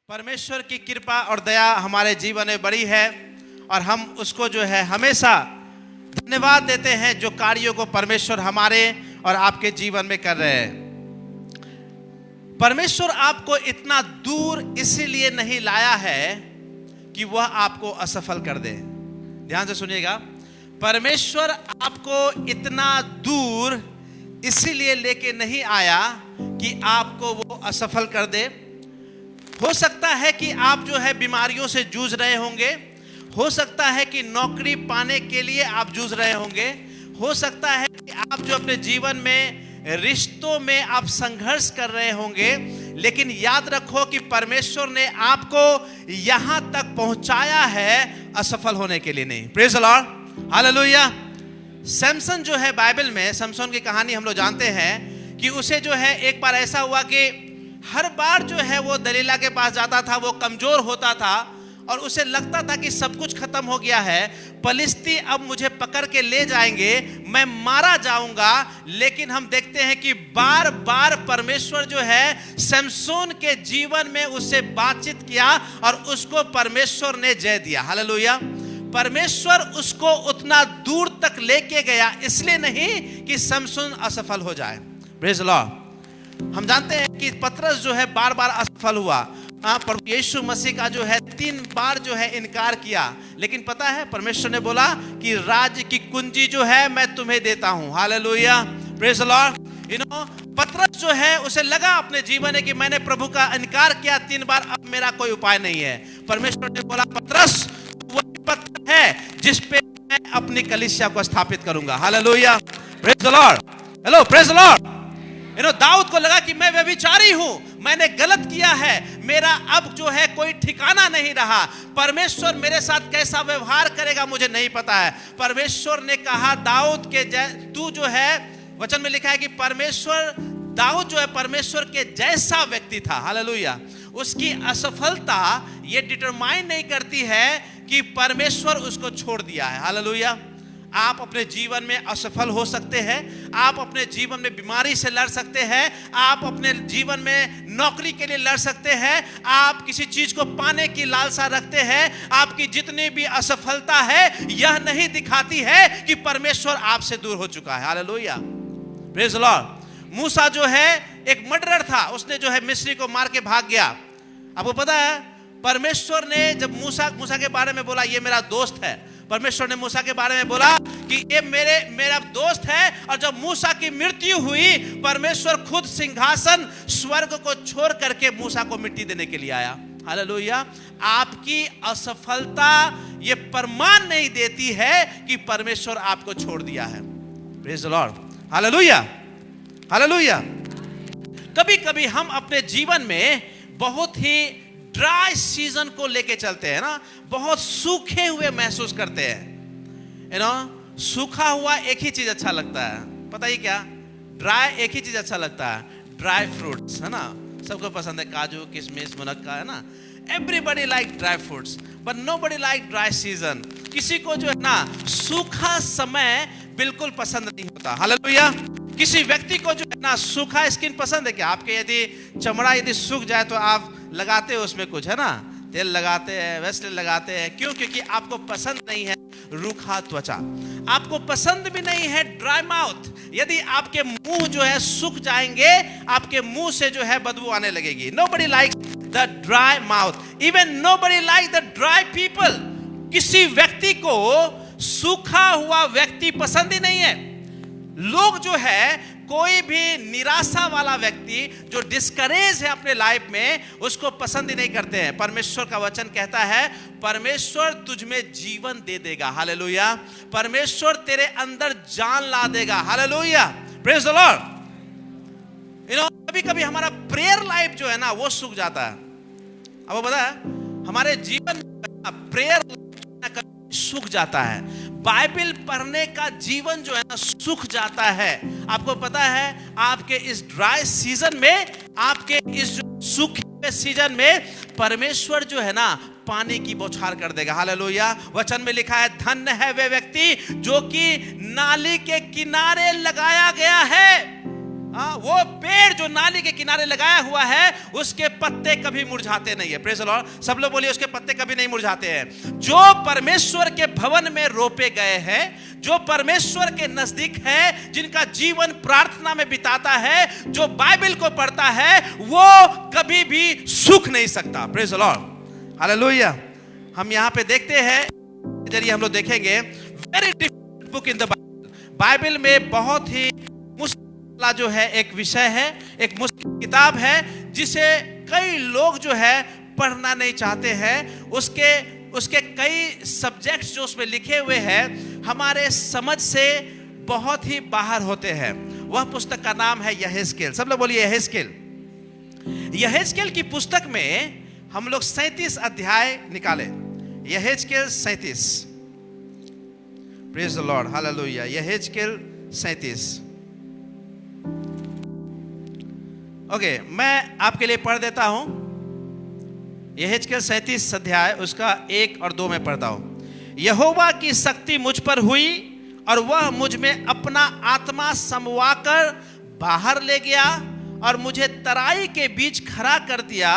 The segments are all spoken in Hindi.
परमेश्वर की कृपा और दया हमारे जीवन में बड़ी है और हम उसको जो है हमेशा धन्यवाद देते हैं जो कार्यों को परमेश्वर हमारे और आपके जीवन में कर रहे हैं। परमेश्वर आपको इतना दूर इसीलिए नहीं लाया है कि वह आपको असफल कर दे। ध्यान से सुनिएगा, परमेश्वर आपको इतना दूर इसीलिए लेके नहीं आया कि आपको वो असफल कर दे। हो सकता है कि आप जो है बीमारियों से जूझ रहे होंगे, हो सकता है कि नौकरी पाने के लिए आप जूझ रहे होंगे, हो सकता है कि आप जो अपने जीवन में रिश्तों में आप संघर्ष कर रहे होंगे, लेकिन याद रखो कि परमेश्वर ने आपको यहां तक पहुंचाया है असफल होने के लिए नहीं। Praise the Lord, hallelujah. Samson जो है बाइबल में, सैमसन की कहानी हम लोग जानते हैं कि उसे जो है एक बार ऐसा हुआ कि हर बार जो है वो दलीला के पास जाता था, वो कमजोर होता था और उसे लगता था कि सब कुछ खत्म हो गया है, पलिस्ती अब मुझे पकड़ के ले जाएंगे, मैं मारा जाऊंगा। लेकिन हम देखते हैं कि बार बार परमेश्वर जो है सैमसन के जीवन में उससे बातचीत किया और उसको परमेश्वर ने जय दिया। हालेलुया। परमेश्वर उसको उतना दूर तक लेके गया इसलिए नहीं कि सैमसन असफल हो जाए। Praise the Lord. हम जानते हैं कि पतरस जो है बार बार असफल हुआ। प्रभु यीशु मसीह का जो है 3 बार जो है इनकार किया, लेकिन पता है परमेश्वर ने बोला कि राज्य की कुंजी जो है मैं तुम्हें देता हूं। Hallelujah, praise the Lord. पतरस जो है उसे लगा अपने जीवन में कि मैंने प्रभु का इनकार किया 3 बार, अब मेरा कोई उपाय नहीं है। परमेश्वर ने बोला पतरस वही पत्थर है जिस पे मैं अपनी कलीसिया को स्थापित करूंगा। Hallelujah, praise the Lord. Hello, praise the Lord. Daud को लगा कि मैं व्यभिचारी हूं, मैंने गलत किया है, मेरा अब जो है कोई ठिकाना नहीं रहा, परमेश्वर मेरे साथ कैसा व्यवहार करेगा मुझे नहीं पता है। परमेश्वर ने कहा दाऊद के तू जो है, वचन में लिखा है कि परमेश्वर, दाऊद जो है परमेश्वर के जैसा व्यक्ति था। हालेलुया। उसकी असफलता ये डिटरमाइन नहीं करती है कि परमेश्वर उसको छोड़ दिया है। हालेलुया। आप अपने जीवन में असफल हो सकते हैं, आप अपने जीवन में बीमारी से लड़ सकते हैं, आप अपने जीवन में नौकरी के लिए लड़ सकते हैं, आप किसी चीज को पाने की लालसा रखते हैं। आपकी जितनी भी असफलता है यह नहीं दिखाती है कि परमेश्वर आपसे दूर हो चुका है। Hallelujah, praise the lord. मूसा जो है एक मर्डरर था, उसने जो है मिस्री को मार के भाग गया। आपको पता है परमेश्वर ने जब मूसा के बारे में बोला ये मेरा दोस्त है, परमेश्वर ने मूसा के बारे में बोला कि ये मेरा दोस्त है। और जब मूसा की मृत्यु हुई, परमेश्वर खुद सिंहासन स्वर्ग को छोड़ करके मूसा को मिट्टी देने के लिए आया। हालेलुया। आपकी असफलता ये प्रमाण नहीं देती है कि परमेश्वर आपको छोड़ दिया है। Praise the Lord, hallelujah, hallelujah. कभी कभी हम अपने जीवन में बहुत ही ड्राई सीजन को लेके चलते हैं ना, बहुत सूखे हुए महसूस करते हैं। सूखा हुआ एक ही चीज अच्छा लगता है, पता ही क्या? ड्राई एक ही चीज अच्छा लगता है, ड्राई फ्रूट्स, है ना। सबको पसंद है काजू, किशमिश, मुनक्का, है ना। Everybody like dry fruits but nobody like dry season. किसी को जो है ना सूखा समय बिल्कुल पसंद नहीं होता। हालेलुया। किसी व्यक्ति को जो है ना सूखा स्किन पसंद है क्या? आपके यदि चमड़ा यदि सूख जाए तो आप लगाते हो उसमें कुछ, है ना, तेल लगाते हैं, वेस्लिन लगाते हैं। क्यों? क्योंकि आपको पसंद नहीं है रूखा त्वचा, आपको पसंद भी नहीं है ड्राई माउथ। यदि आपके मुंह जो है सूख जाएंगे, आपके मुंह से जो है बदबू आने लगेगी। Nobody likes the dry mouth, even nobody like the dry people. किसी व्यक्ति को सूखा हुआ व्यक्ति पसंद ही नहीं है। लोग जो है, कोई भी निराशा वाला व्यक्ति जो डिस्करेज है अपने लाइफ में, उसको पसंद ही नहीं करते हैं। परमेश्वर का वचन कहता है परमेश्वर तुझ में जीवन दे देगा। हालेलुया। परमेश्वर तेरे अंदर जान ला देगा। Hallelujah, praise the Lord. कभी कभी हमारा प्रेयर लाइफ जो है ना वो सूख जाता है। अब पता है हमारे जीवन में प्रेयर सूख जाता है, बाइबल पढ़ने का जीवन जो है ना सूख जाता है। आपको पता है आपके इस ड्राई सीजन में, आपके इस सूखे सीजन में परमेश्वर जो है ना पानी की बौछार कर देगा। हालेलुया। वचन में लिखा है धन्य है वे व्यक्ति जो कि नाली के किनारे लगाया गया है। वो पेड़ जो नाली के किनारे लगाया हुआ है, उसके पत्ते कभी मुरझाते नहीं है। Praise the Lord. सब लोग बोलिए, उसके पत्ते कभी नहीं मुरझाते हैं। जो परमेश्वर के भवन में रोपे गए हैं, जो परमेश्वर के नजदीक है, जिनका जीवन प्रार्थना में बिताता है, जो बाइबल को पढ़ता है, वो कभी भी सूख नहीं सकता। Praise the Lord, hallelujah. हम यहाँ पे देखते हैं, जरिए हम लोग देखेंगे, very difficult book in the Bible में बहुत ही जो है एक विषय है, एक मुश्किल किताब है, जिसे कई लोग जो है पढ़ना नहीं चाहते हैं। उसके कई सब्जेक्ट्स जो उसमें लिखे हुए हैं हमारे समझ से बहुत ही बाहर होते हैं। वह पुस्तक का नाम है यहेजकेल। सब लोग बोलिए यहेजकेल। यहेजकेल की पुस्तक में हम लोग 37 अध्याय निकाले। यहेजकेल 37। Praise the Lord, hallelujah. यहेजकेल 37। ओके, मैं आपके लिए पढ़ देता हूं। यहेजकेल 37 अध्याय उसका 1 और 2 में पढ़ता हूं। यहोवा की शक्ति मुझ पर हुई और वह मुझ में अपना आत्मा समवाकर बाहर ले गया और मुझे तराई के बीच खड़ा कर दिया।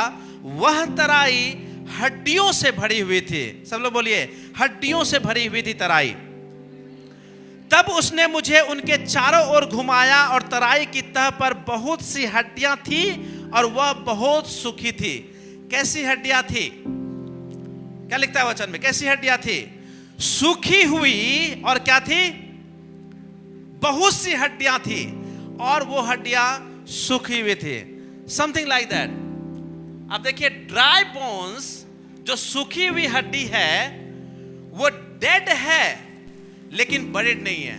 वह तराई हड्डियों से भरी हुई थी। सब लोग बोलिए, हड्डियों से भरी हुई थी तराई। तब उसने मुझे उनके चारों ओर घुमाया और तराई की तह पर बहुत सी हड्डियां थी और वह बहुत सूखी थी। कैसी हड्डियां थी? क्या लिखता है वचन में? कैसी हड्डियां थी? सूखी हुई और क्या थी? बहुत सी हड्डियां थी और वो हड्डियां सूखी हुई थी। Something like that. अब देखिए, ड्राई बोन्स, जो सूखी हुई हड्डी है, वो डेड है लेकिन बरीड नहीं है।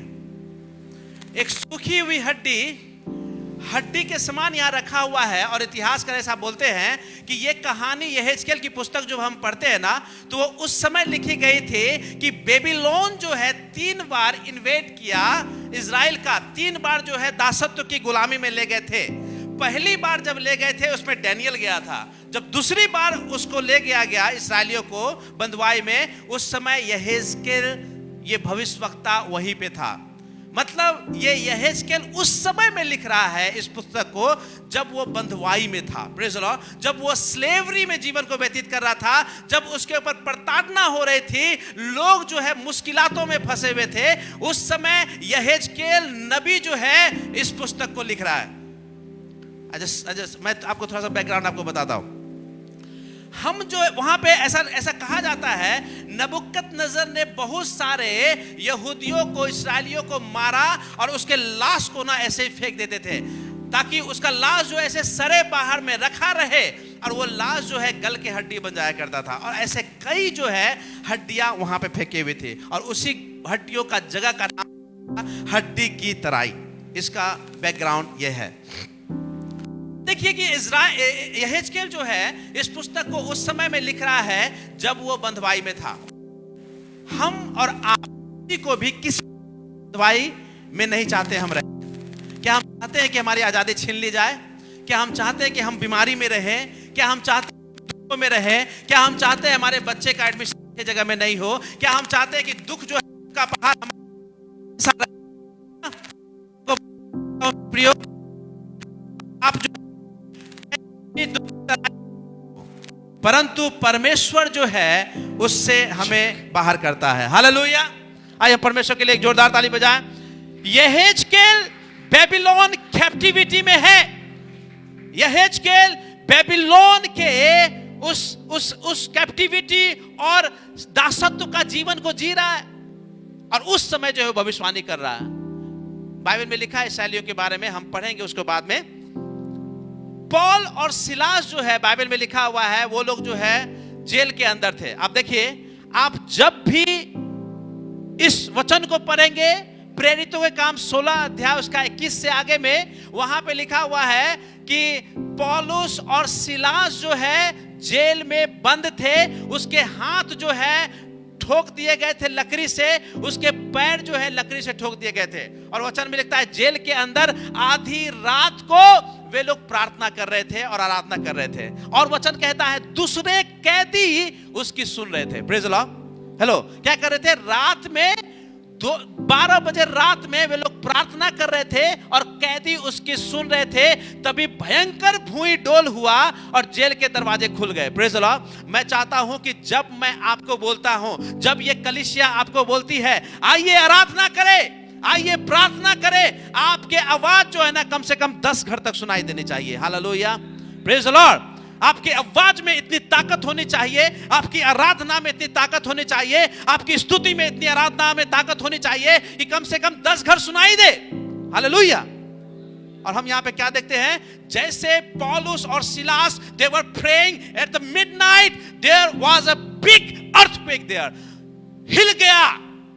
एक सूखी हुई हड्डी के समान यहां रखा हुआ है। और इतिहासकार ऐसा बोलते हैं कि ये कहानी यहेजकेल की पुस्तक जो हम पढ़ते हैं ना, तो वो उस समय लिखी गई थी कि बेबीलोन जो है 3 बार इन्वेड किया इजराइल का। 3 बार जो है दासत्व की गुलामी में ले गए थे। पहली बार जब ले गए थे उसमें डैनियल गया था। जब दूसरी बार उसको ले गया इस्राएलियों को बंधुआई में, उस समय यहेजकेल ये भविष्यवक्ता वहीं पे था। मतलब ये यहेजकेल उस समय में लिख रहा है इस पुस्तक को जब वो बंधुआई में था। Praise the Lord. जब वो स्लेवरी में जीवन को व्यतीत कर रहा था, जब उसके ऊपर प्रताड़ना हो रही थी, लोग जो है मुश्किलातों में फंसे हुए थे, उस समय यहेजकेल नबी जो है इस पुस्तक को लिख रहा है। मैं आपको थोड़ा सा बैकग्राउंड आपको बताता हूं। हम जो वहां पे ऐसा कहा जाता है, नबुकदनेस्सर ने बहुत सारे यहूदियों को, इस्राएलियों को मारा और उसके लाश को ना ऐसे ही फेंक देते थे, ताकि उसका लाश जो ऐसे सरे बाहर में रखा रहे और वो लाश जो है गल के हड्डी बन जाया करता था। और ऐसे कई जो है हड्डियां वहां पे फेंके हुए थे और उसी हड्डियों का जगह का नाम हड्डी की तराई। इसका बैकग्राउंड यह है। देखिए कि यहेजकेल जो है इस पुस्तक को उस समय में लिख रहा है जब वो बंधुआई में था। हम और आप को भी किसी बंधुआई में नहीं चाहते हम रहे। क्या हम चाहते हैं कि हमारी आजादी छीन ली जाए? क्या हम चाहते हैं कि हम बीमारी में रहें? क्या हम चाहते हैं दुख में रहें? क्या हम चाहते हैं हमारे बच्चे का एडमिशन अच्छी जगह में नहीं हो? क्या हम चाहते हैं कि दुख जो है का पहाड़ प्रयोग आप जो, परंतु परमेश्वर जो है उससे हमें बाहर करता है। हालेलुया। आइए परमेश्वर के लिए एक जोरदार ताली बजाएं। यहेजकेल बेबीलोन कैप्टिविटी में है। यहेजकेल बेबीलोन के उस कैप्टिविटी और दासत्व का जीवन को जी रहा है और उस समय जो है भविष्यवाणी कर रहा है। बाइबल में लिखा है इस्राएलियों के बारे में, हम पढ़ेंगे उसके बाद में। पॉल और सिलास जो है बाइबल में लिखा हुआ है, वो लोग जो है जेल के अंदर थे। आप देखिए, आप जब भी इस वचन को पढ़ेंगे, प्रेरितों के काम 16 अध्याय उसका 21 से आगे में, वहां पे लिखा हुआ है कि पौलुस और सिलास जो है जेल में बंद थे। उसके हाथ जो है ठोक दिए गए थे लकड़ी से, उसके पैर जो है लकड़ी से ठोक दिए गए थे। और वचन में लिखता है जेल के अंदर आधी रात को वे लोग प्रार्थना कर रहे थे और आराधना कर रहे थे। और वचन कहता है दूसरे कैदी उसकी सुन रहे थे। Praise the Lord. हेलो, क्या कर रहे थे? रात में 12 बजे रात में वे लोग प्रार्थना कर रहे थे और कैदी उसकी सुन रहे थे, तभी भयंकर भूमि डोल हुआ और जेल के दरवाजे खुल गए। Praise the Lord. मैं चाहता हूं कि जब मैं आपको बोलता हूं, जब ये कलीसिया आपको बोलती है आइए आराधना करें, आइए प्रार्थना करें, आपके आवाज जो है ना कम से कम 10 घर तक सुनाई देनी चाहिए। Hallelujah, praise the Lord. आपकी आवाज में इतनी ताकत होनी चाहिए, आपकी आराधना में इतनी ताकत होनी चाहिए, आपकी स्तुति में इतनी आराधना में ताकत होनी चाहिए कि कम से कम 10 घर सुनाई दे। हालेलुया। और हम यहां पे क्या देखते हैं, जैसे पौलुस और Silas they were praying at the midnight, there was a big earthquake there. हिल गया।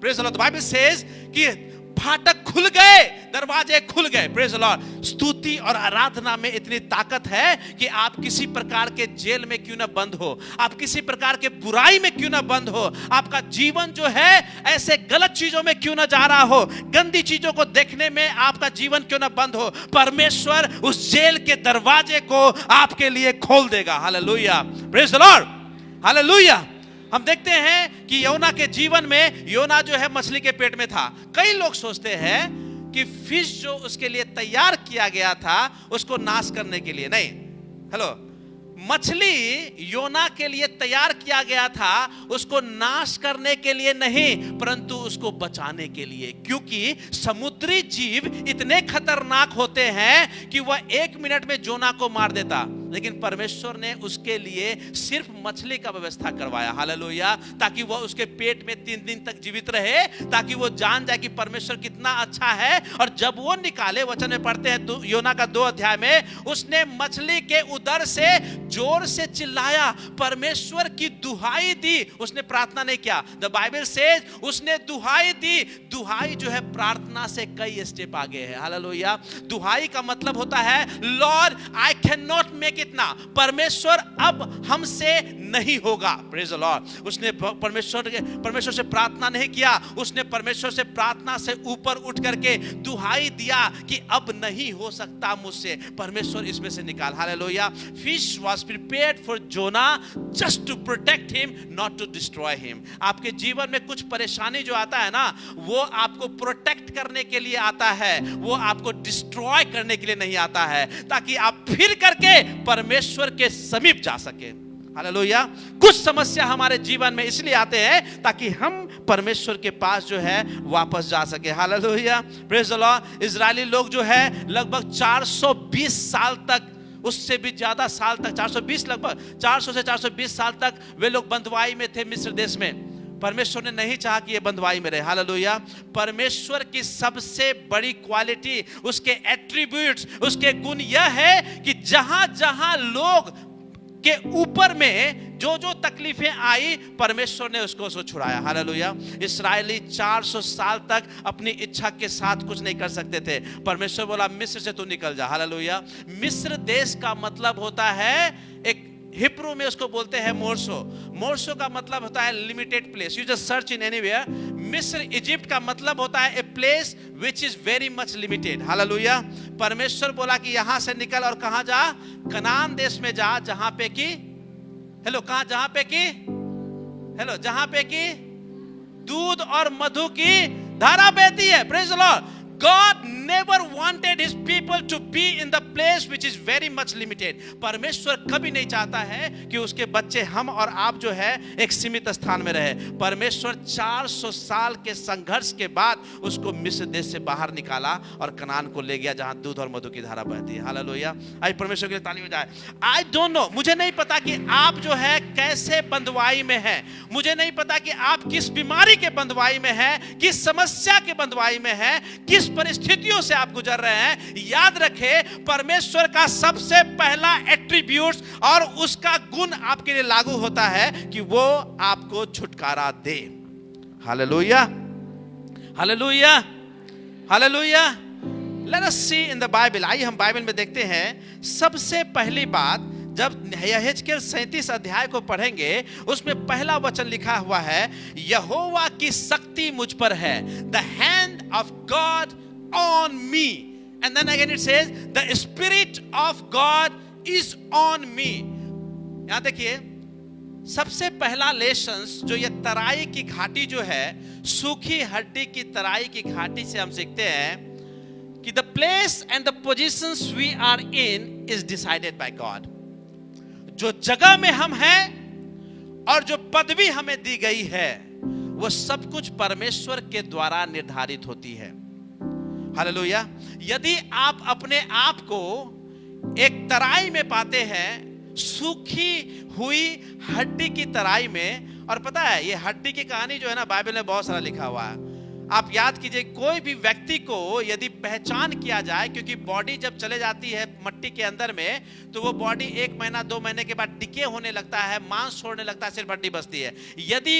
Praise the Lord. The Bible says कि फाटक खुल गए, दरवाजे खुल गए। Praise the Lord. स्तुति और आराधना में इतनी ताकत है कि आप किसी प्रकार के जेल में क्यों ना बंद हो, आप किसी प्रकार के बुराई में क्यों ना बंद हो, आपका जीवन जो है ऐसे गलत चीजों में क्यों ना जा रहा हो, गंदी चीजों को देखने में आपका जीवन क्यों ना बंद हो, परमेश्वर उस जेल के दरवाजे को आपके लिए खोल देगा। Hallelujah, praise the Lord, hallelujah. हम देखते हैं कि योना के जीवन में, योना जो है मछली के पेट में था। कई लोग सोचते हैं कि फिश जो उसके लिए तैयार किया गया था उसको नाश करने के लिए, नहीं। हेलो, मछली योना के लिए तैयार किया गया था, उसको नाश करने के लिए नहीं, परंतु उसको बचाने के लिए। क्योंकि समुद्री जीव इतने खतरनाक होते हैं कि वह 1 मिनट में जोना को मार देता, लेकिन परमेश्वर ने उसके लिए सिर्फ मछली का व्यवस्था करवाया। हालेलुया। ताकि वह उसके पेट में 3 दिन तक जीवित रहे, ताकि वो जान जाए कि परमेश्वर कितना अच्छा है। और जब वो निकाले, वचन में पढ़ते हैं योना का 2 अध्याय में, उसने मछली के उदर से जोर से चिल्लाया, परमेश्वर की दुहाई दी। उसने प्रार्थना नहीं किया। द बाइबल सेज उसने दुहाई दी। दुहाई जो है प्रार्थना से कई स्टेप आगे है। हालेलुया। दुहाई का मतलब होता है Lord I can not make it now, परमेश्वर अब हमसे नहीं होगा। Praise the Lord. उसने परमेश्वर से प्रार्थना नहीं किया, उसने परमेश्वर से प्रार्थना से ऊपर उठ करके दुहाई दिया कि अब नहीं हो सकता मुझसे, परमेश्वर इसमें से निकाल। Hallelujah. Fish was prepared for Jonah just to protect him, not to destroy him. आपके जीवन में कुछ परेशानी जो आता है ना, वो आपको प्रोटेक्ट करने के लिए आता है, वो आपको डिस्ट्रॉय करने के लिए नहीं आता है, ताकि आप फिर करके परमेश्वर के समीप जा सके। हालेलुया। कुछ समस्या हमारे जीवन में इसलिए आते हैं ताकि हम परमेश्वर के पास जो है वापस जा सके। Hallelujah, praise the Lord. Israeli लोग जो है लगभग 420 साल तक, उससे भी ज्यादा साल तक, 420 लगभग 400 से 420 साल तक वे लोग बंधुआई में थे मिस्र देश में। परमेश्वर ने नहीं चाहा कि ये बंधुआई में रहे। हालेलुया। परमेश्वर की सबसे बड़ी क्वालिटी, उसके एट्रीब्यूट्स, उसके गुण यह है कि जहां जहां लोग के ऊपर में जो जो तकलीफें आई, परमेश्वर ने उसको छुड़ाया। हालेलुया। इस्राएली 400 साल तक अपनी इच्छा के साथ कुछ नहीं कर सकते थे। परमेश्वर बोला मिस्र से तू निकल जा। हालेलुया। मिस्र देश का मतलब होता है, एक हिब्रू में उसको बोलते हैं मोरसो। मोरसो का मतलब होता है limited place. You just search in anywhere. मिस्र इजिप्ट का मतलब होता है a place which is very much limited. Hallelujah. परमेश्वर बोला कि यहां से निकल और कहां जा, कनान देश में जा, जहां पे की, हेलो, कहां, जहां पे की, हेलो, जहां पे की दूध और मधु की धारा बहती है। Praise the Lord. God never wanted his people to be in the place which is very much limited. परमेश्वर कभी नहीं चाहता है कि उसके बच्चे, हम और आप जो है एक सीमित स्थान में रहे। परमेश्वर 400 साल के संघर्ष के बाद उसको मिस्र देश से बाहर निकाला और कनान को ले गया, जहां दूध और मधु की धारा बहती है। हालेलुया। आज परमेश्वर के लिए ताली बजाएं। आई डोंट नो, मुझे नहीं पता कि आप जो है कैसे बंधुआई में हैं, मुझे नहीं पता कि आप किस बीमारी के बंधुआई में हैं, किस समस्या के बंधुआई में हैं, किस परिस्थितियों से आप गुजर रहे हैं। याद रखें, परमेश्वर का सबसे पहला एट्रीब्यूट्स और उसका गुण आपके लिए लागू होता है कि वो आपको छुटकारा दे। Hallelujah, hallelujah, hallelujah. Let us see in the Bible. आइए हम बाइबल में देखते हैं। सबसे पहली बात, जब यहेजकेल 37 अध्याय को पढ़ेंगे, उसमें पहला वचन लिखा हुआ है, यहोवा की शक्ति मुझ पर है। The hand of God on me. And then again it says the spirit of God is on me. यहां देखिए, सबसे पहला लेसन्स जो ये तराई की घाटी जो है, सूखी हड्डी की तराई की घाटी से हम सीखते हैं कि the place and the positions we are in is decided by God. जो जगह में हम हैं और जो पदवी हमें दी गई है, वो सब कुछ परमेश्वर के द्वारा निर्धारित होती है। हालेलुया। यदि आप अपने आप को एक तराई में पाते हैं, सूखी हुई हड्डी की तराई में, और पता है ये हड्डी की कहानी जो है ना, बाइबल में बहुत सारा लिखा हुआ है। आप याद कीजिए, कोई भी व्यक्ति को यदि पहचान किया जाए, क्योंकि बॉडी जब चले जाती है मट्टी के अंदर में, तो वो बॉडी 1 महीना 2 महीने के बाद डिके होने लगता है, मांस छोड़ने लगता है, सिर्फ हड्डी बचती है। यदि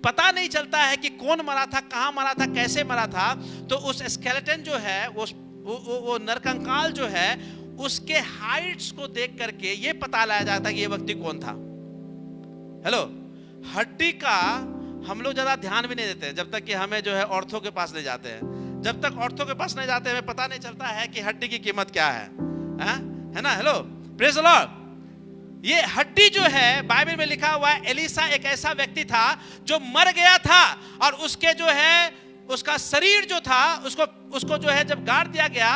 पता नहीं चलता है कि कौन मरा था, कहां मरा था, कैसे मरा था, तो उस स्केलेटन जो है, वो नरकंकाल जो है, उसके हाइट्स को देख करके ये पता लगाया जाता है कि ये व्यक्ति कौन था। हेलो, हड्डी का हम लोग ज्यादा ध्यान भी नहीं देते हैं, जब तक कि हमें जो है ऑर्थो के पास नहीं जाते हैं। जब तक ऑर्थो के पास नहीं जाते हमें पता नहीं चलता है कि हड्डी की कीमत क्या है ना। Hello, praise the Lord. ये हड्डी जो है, बाइबल में लिखा हुआ है, एलीसा एक ऐसा व्यक्ति था जो मर गया था, और उसके जो है, उसका शरीर जो था, उसको जो है जब गाड़ दिया गया,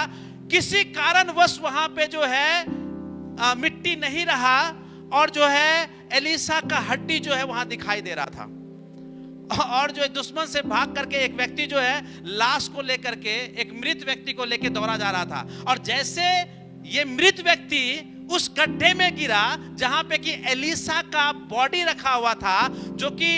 किसी कारणवश वहां पे जो है मिट्टी नहीं रहा, और जो है एलीसा का हड्डी जो है वहां दिखाई दे रहा था। और जो दुश्मन से भाग करके एक व्यक्ति जो है लाश को लेकर के, एक मृत व्यक्ति को लेकर दौड़ा जा रहा था, और जैसे ये मृत व्यक्ति उस गड्ढे में गिरा जहां पे कि एलीसा का बॉडी रखा हुआ था, जो कि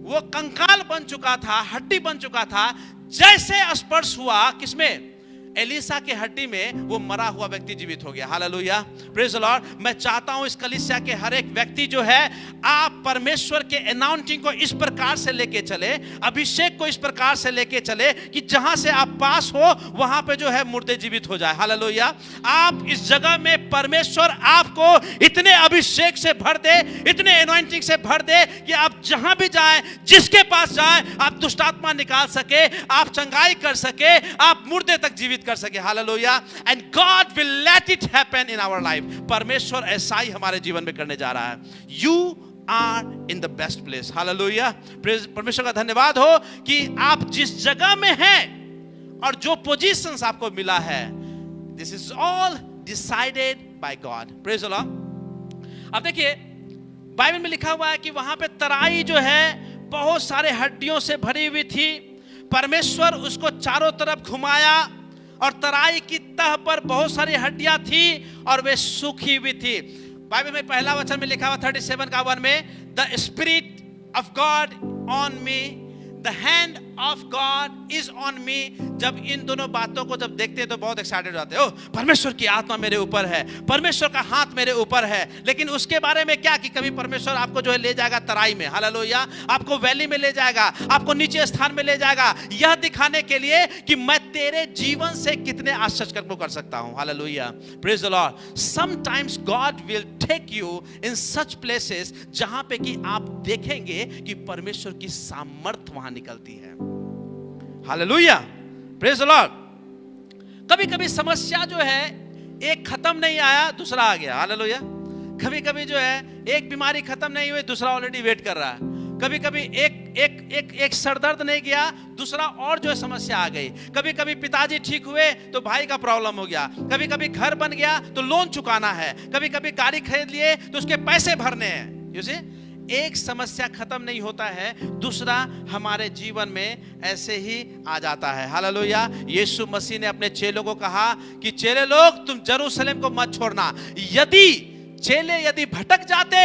वो कंकाल बन चुका था, हड्डी बन चुका था, जैसे स्पर्श हुआ किसमें, एलीसा के हड्डी में, वो मरा हुआ व्यक्ति जीवित हो गया। Hallelujah, praise the Lord. मैं चाहता हूं इस कलीसिया के हर एक व्यक्ति जो है, आप परमेश्वर के अनाउंटिंग को इस प्रकार से लेके चले, अभिषेक को इस प्रकार से लेके चले कि जहां से आप पास हो वहां पे जो है मुर्दे जीवित हो जाए। हालेलुया। आप इस जगह में परमेश्वर आपको इतने अभिषेक से भर दे, इतने अनाउंटिंग से भर दे कि आप जहां भी जाएं, जिसके पास जाएं, आप दुष्टात्मा निकाल सके, आप चंगाई कर सके, आप मुर्दे तक जीवित कर सके। Hallelujah. And God will let it happen in our life. परमेश्वर ऐसा ही हमारे जीवन में करने जा रहा है। You are in the best place. Hallelujah. परमेश्वर का धन्यवाद हो कि आप जिस जगह में हैं और जो पोजीशंस आपको मिला है, this is all decided by God. Praise the Lord. अब देखिए, बाइबल में लिखा हुआ है कि वहां पे तराई जो है बहुत सारे हड्डियों से भरी हुई थी। परमेश्वर उसको चारों तरफ घुमाया, और तराई की तह पर बहुत सारी हड्डियां थी और वे सूखी हुई थी। बाइबल में पहला वचन में लिखा हुआ 37 का 1 में, the spirit of God on me, the hand of God is on मी। जब इन दोनों बातों को जब देखते हैं तो बहुत एक्साइटेड हो जाते हैं। ओह, परमेश्वर की आत्मा मेरे ऊपर है, परमेश्वर का हाथ मेरे ऊपर है। लेकिन उसके बारे में क्या कि कभी परमेश्वर आपको जो है ले जाएगा तराई में, हालेलुया, आपको वैली में ले जाएगा, आपको नीचे स्थान में ले जाएगा, यह दिखाने के लिए कि मैं तेरे जीवन से कितने आश्चर्य कर्म को कर सकता हूं। Hallelujah, praise the Lord. Sometimes God will take you in such places जहां पे कि आप देखेंगे कि परमेश्वर की सामर्थ वहां निकलती है। Hallelujah, praise the Lord. कभी कभी समस्या जो है, एक खत्म नहीं आया दूसरा आ गया। हालेलुया। कभी कभी जो है एक बीमारी खत्म नहीं हुई, दूसरा ऑलरेडी वेट कर रहा है। कभी कभी एक सरदर्द नहीं गया, दूसरा और जो है समस्या आ गई। कभी कभी पिताजी ठीक हुए तो भाई का प्रॉब्लम हो गया। कभी कभी घर बन गया तो लोन चुकाना है। कभी कभी गाड़ी खरीद लिए तो उसके पैसे भरने हैं। यू सी, एक समस्या खत्म नहीं होता है, दूसरा हमारे जीवन में ऐसे ही आ जाता है। हालेलुया। यीशु मसीह ने अपने चेलों को कहा कि चेले लोग, तुम यरूशलेम को मत छोड़ना। यदि भटक जाते,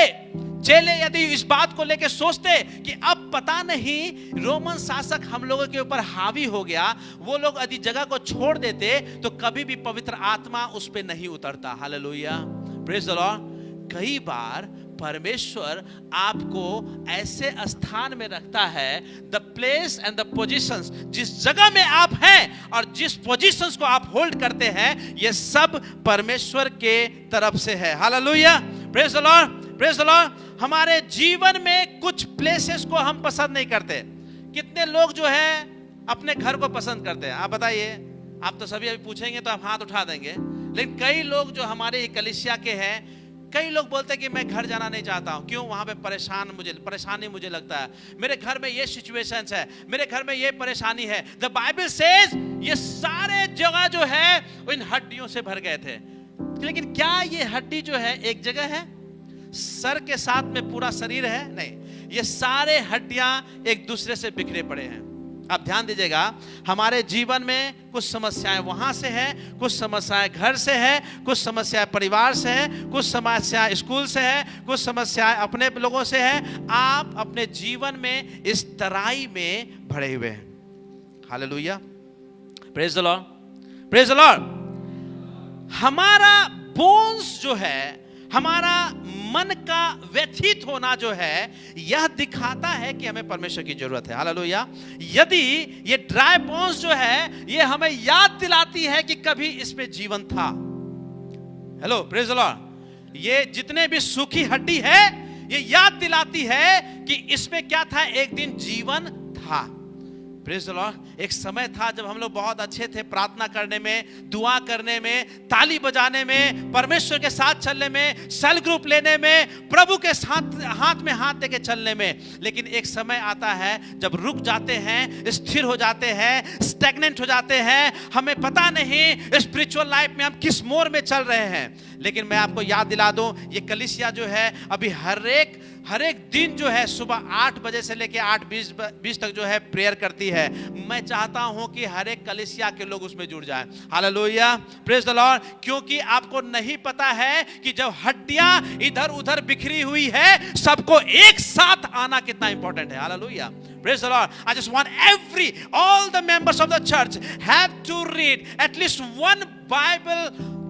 चेले यदि इस बात को लेकर सोचते कि अब पता नहीं रोमन शासक हम लोगों के ऊपर हावी हो गया, वो लोग यदि जगह को छोड़ देते तो कभी भी पवित्र आत्मा उस पे नहीं उतरता। Hallelujah, praise the Lord. कई बार परमेश्वर आपको ऐसे स्थान में रखता है, the place and the positions, जिस जगह में आप हैं और जिस पोजीशंस को आप होल्ड करते हैं, ये सब परमेश्वर के तरफ से है। Hallelujah, praise the Lord, praise the Lord. हमारे जीवन में कुछ प्लेसेस को हम पसंद नहीं करते। कितने लोग जो है अपने घर को पसंद करते हैं? आप बताइए। आप तो सभी अभी पूछेंगे तो आप हाथ उठा देंगे, लेकिन कई लोग जो हमारे कलीसिया के हैं, कई लोग बोलते हैं कि मैं घर जाना नहीं चाहता हूं, क्यों? वहां पे परेशानी मुझे लगता है, मेरे घर में ये सिचुएशंस है, मेरे घर में ये परेशानी है। द बाइबल सेज ये सारे जगह जो है वो इन हड्डियों से भर गए थे। लेकिन क्या ये हड्डी जो है एक जगह है? सर के साथ में पूरा शरीर है? नहीं, ये सारे हड्डियां एक दूसरे से बिखरे पड़े हैं। आप ध्यान दीजिएगा, हमारे जीवन में कुछ समस्याएं वहां से है, कुछ समस्याएं घर से है, कुछ समस्याएं परिवार से है, कुछ समस्याएं स्कूल से है, कुछ समस्याएं अपने लोगों से है। आप अपने जीवन में इस तराई में भरे हुए हैं। Hallelujah, praise the Lord, praise the Lord. हमारा बोन्स जो है, हमारा मन का व्यथित होना जो है, यह दिखाता है कि हमें परमेश्वर की जरूरत है। हालेलुया। यदि ये ड्राई बोन्स जो है, ये हमें याद दिलाती है कि कभी इसमें जीवन था। Hello, praise the Lord. ये जितने भी सूखी हड्डी है, ये याद दिलाती है कि इसमें क्या था, एक दिन जीवन था। Praise the Lord. एक समय था जब हम लोग बहुत अच्छे थे प्रार्थना करने में, दुआ करने में, ताली बजाने में, परमेश्वर के साथ चलने में, सेल ग्रुप लेने में, प्रभु के साथ हाथ में हाथ देके चलने में। लेकिन एक समय आता है जब रुक जाते हैं, स्थिर हो जाते हैं, स्टैग्नेंट हो जाते हैं, हमें पता नहीं स्पिरिचुअल लाइफ में हम किस मोड़ में चल रहे हैं। लेकिन मैं आपको याद दिला दूं, ये कलीसिया जो है अभी हर एक दिन जो है सुबह 8 बजे से लेकर 8:20 तक जो है प्रेयर करती है। मैं चाहता हूं कि हर एक कलीसिया के लोग उसमें जुड़ जाएं। Hallelujah, praise the Lord. क्योंकि आपको नहीं पता है कि जब हड्डियां इधर उधर बिखरी हुई है, सबको एक साथ आना कितना इंपॉर्टेंट है। Hallelujah, praise the Lord. I just want all the members of the church have to read at least one Bible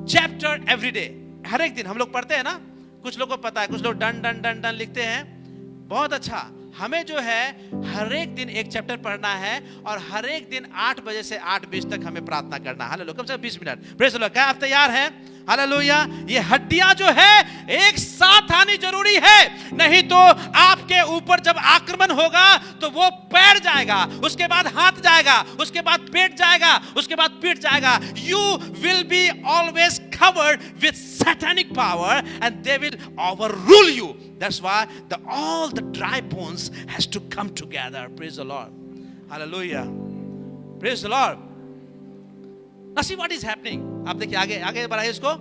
chapter every day. हर एक दिन हम लोग पढ़ते हैं ना, कुछ लोगों को पता है, कुछ लोग डन डन डन डन लिखते हैं, बहुत अच्छा। हमें जो है हर एक दिन एक चैप्टर पढ़ना है और हर एक दिन 8 बजे से 8:20 तक हमें प्रार्थना करना है। हालेलुया, कम से कम 20 मिनट। Praise the Lord. क्या आप तैयार हैं? हालेलुया। ये हड्डियां जो है एक साथ आनी जरूरी है, नहीं तो आपके ऊपर जब आक्रमण होगा तो वो पैर जाएगा, उसके बाद हाथ जाएगा, उसके बाद पेट जाएगा, उसके बाद पीठ जाएगा। You will be always covered with satanic power and they will overrule you. That's why all the dry bones has to come together. Praise the Lord. Hallelujah. Praise the Lord. Now see what is happening. आप देखिए, आगे बढ़ाइए इसको।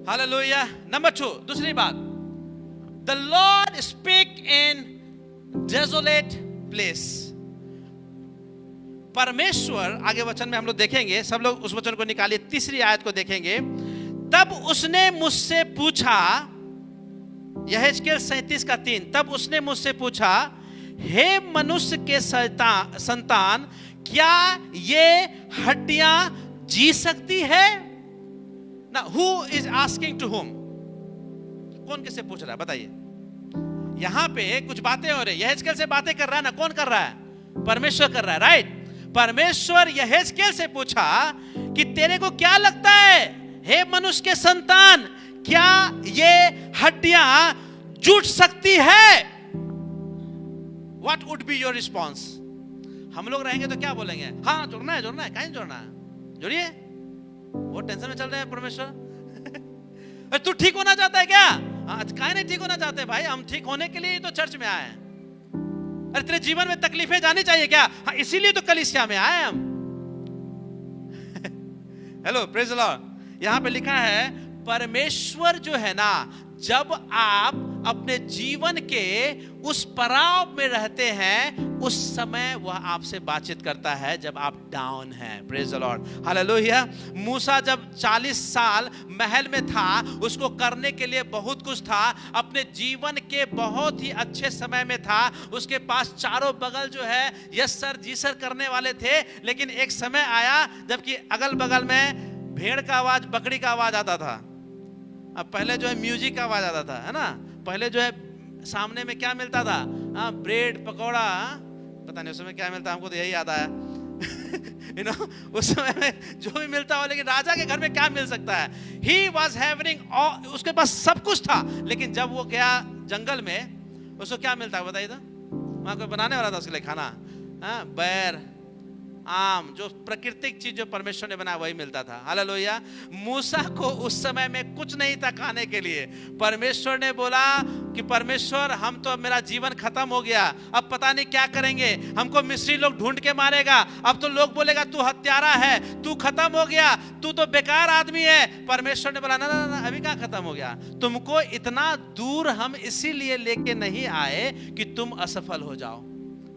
Hallelujah. Number 2, दूसरी बात, the Lord speak in desolate place. परमेश्वर, आगे वचन में हम लोग देखेंगे, सब लोग उस वचन को निकालिए, तीसरी आयत को देखेंगे। तब उसने मुझसे पूछा, यहेजकेल 37:3, तब उसने मुझसे पूछा, हे मनुष्य के संतान, क्या ये हड्डियां जी सकती है? Now, who is asking to whom? कौन किससे पूछ रहा है बताइए? यहां पे कुछ बातें हो रही है, यहेजकेल से बातें कर रहा है ना, कौन कर रहा है? परमेश्वर कर रहा है, राइट? परमेश्वर यहेजकेल से पूछा कि तेरे को क्या लगता है, हे मनुष्य के संतान, क्या ये हड्डियां जुट सकती है? What would be your response? हम लोग रहेंगे तो क्या बोलेंगे? हाँ, जुड़ना है, कहीं जुड़ना है, जुड़िए। वो टेंशन में चल रहे हैं परमेश्वर। तू ठीक होना चाहता है क्या? काहे नहीं ठीक होना चाहते भाई? हम ठीक होने के लिए तो चर्च में आए हैं। अरे तेरे जीवन में तकलीफें जानी चाहिए क्या? हाँ, इसीलिए तो कलीसिया में आए हम। Hello, praise the Lord. यहां पे लिखा है, परमेश्वर जो है ना, जब आप अपने जीवन के उस पड़ाव में रहते हैं, उस समय वह आपसे बातचीत करता है जब आप डाउन हैं। Praise the Lord, hallelujah. मूसा जब 40 साल महल में था, उसको करने के लिए बहुत कुछ था, अपने जीवन के बहुत ही अच्छे समय में था, उसके पास चारों बगल जो है यस सर जी सर करने वाले थे। लेकिन एक समय आया जबकि अगल बगल में भेड़ का आवाज, बकरी का आवाज आता था। अब पहले जो है म्यूजिक का आवाज आता था, है ना? पहले जो है सामने में क्या मिलता था? ब्रेड पकौड़ा, पता नहीं उस समय क्या मिलता, हमको तो यही याद आया। you know, उस समय में जो भी मिलता हो, लेकिन राजा के घर में क्या मिल सकता है? He was having all, उसके पास सब कुछ था। लेकिन जब वो गया जंगल में, उसको क्या मिलता है बताइए तो? वहां कोई बनाने वाला था उसके लिए खाना? बैर, आम, जो प्राकृतिक चीज जो परमेश्वर ने बनाया वही मिलता था। हालेलुया। मूसा को उस समय में कुछ नहीं था खाने के लिए। परमेश्वर ने बोला कि परमेश्वर हम तो, मेरा जीवन खत्म हो गया, अब पता नहीं क्या करेंगे, हमको मिस्री लोग ढूंढ के मारेगा, अब तो लोग बोलेगा तू हत्यारा है, तू खत्म हो गया, तू तो बेकार आदमी है। परमेश्वर ने बोला ना ना ना, अभी क्या खत्म हो गया, तुमको इतना दूर हम इसीलिए लेके नहीं आए कि तुम असफल हो जाओ।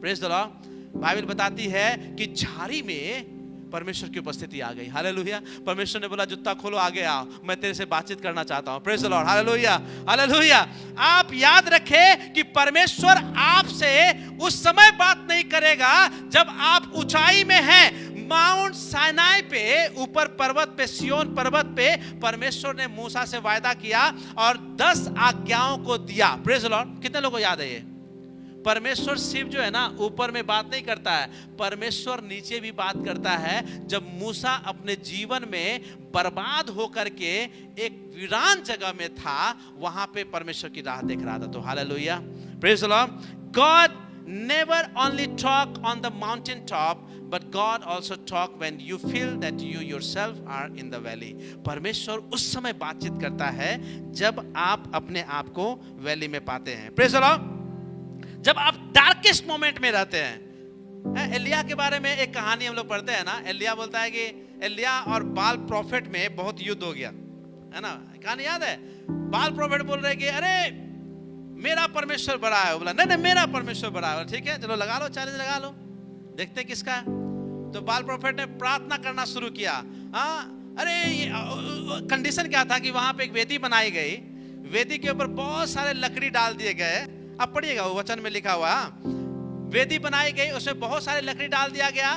Praise the Lord. बाइबल बताती है कि झाड़ी में परमेश्वर की उपस्थिति आ गई। हालेलुया। परमेश्वर ने बोला जूता खोलो, आगे आओ, मैं तेरे से बातचीत करना चाहता हूं। Praise the Lord. Hallelujah, hallelujah. आप याद रखें कि परमेश्वर आपसे उस समय बात नहीं करेगा जब आप ऊंचाई में हैं। माउंट साइनाई पे, ऊपर पर्वत पे, सिय्योन पर्वत पे परमेश्वर ने मूसा से वायदा किया और 10 आज्ञाओं को दिया। Praise the Lord. कितने लोगों को याद है ये? परमेश्वर सिर्फ जो है ना ऊपर में बात नहीं करता है, परमेश्वर नीचे भी बात करता है। जब मूसा अपने जीवन में बर्बाद होकर के एक वीरान जगह में था, वहां पे परमेश्वर की राह देख रहा था। तो hallelujah, praise the Lord. God never only talk on the mountain top, but God also talk when you feel that you yourself are in the valley. परमेश्वर उस समय बातचीत करता है जब आप अपने आप को वैली में पाते हैं। Praise the Lord. जब आप डार्केस्ट मोमेंट में रहते हैं। एलिया के बारे में एक कहानी हम लोग पढ़ते हैं ना, एलिया बोलता है कि एलिया और बाल प्रॉफिट में बहुत युद्ध हो गया, है ना, कहानी याद है। बाल प्रॉफिट बोल रहे कि अरे मेरा परमेश्वर बड़ा है, बोला नहीं नहीं मेरा परमेश्वर बड़ा है। ठीक है, चलो लगा लो, चैलेंज लगा लो, देखते हैं किसका है। तो बाल प्रॉफिट ने प्रार्थना करना शुरू किया। अरे कंडीशन क्या था कि वहां पे एक वेदी बनाई गई, वेदी के ऊपर बहुत सारे लकड़ी डाल दिए गए। अब पढ़िएगा, वो वचन में लिखा हुआ, वेदी बनाई गई, उसमें बहुत सारे लकड़ी डाल दिया गया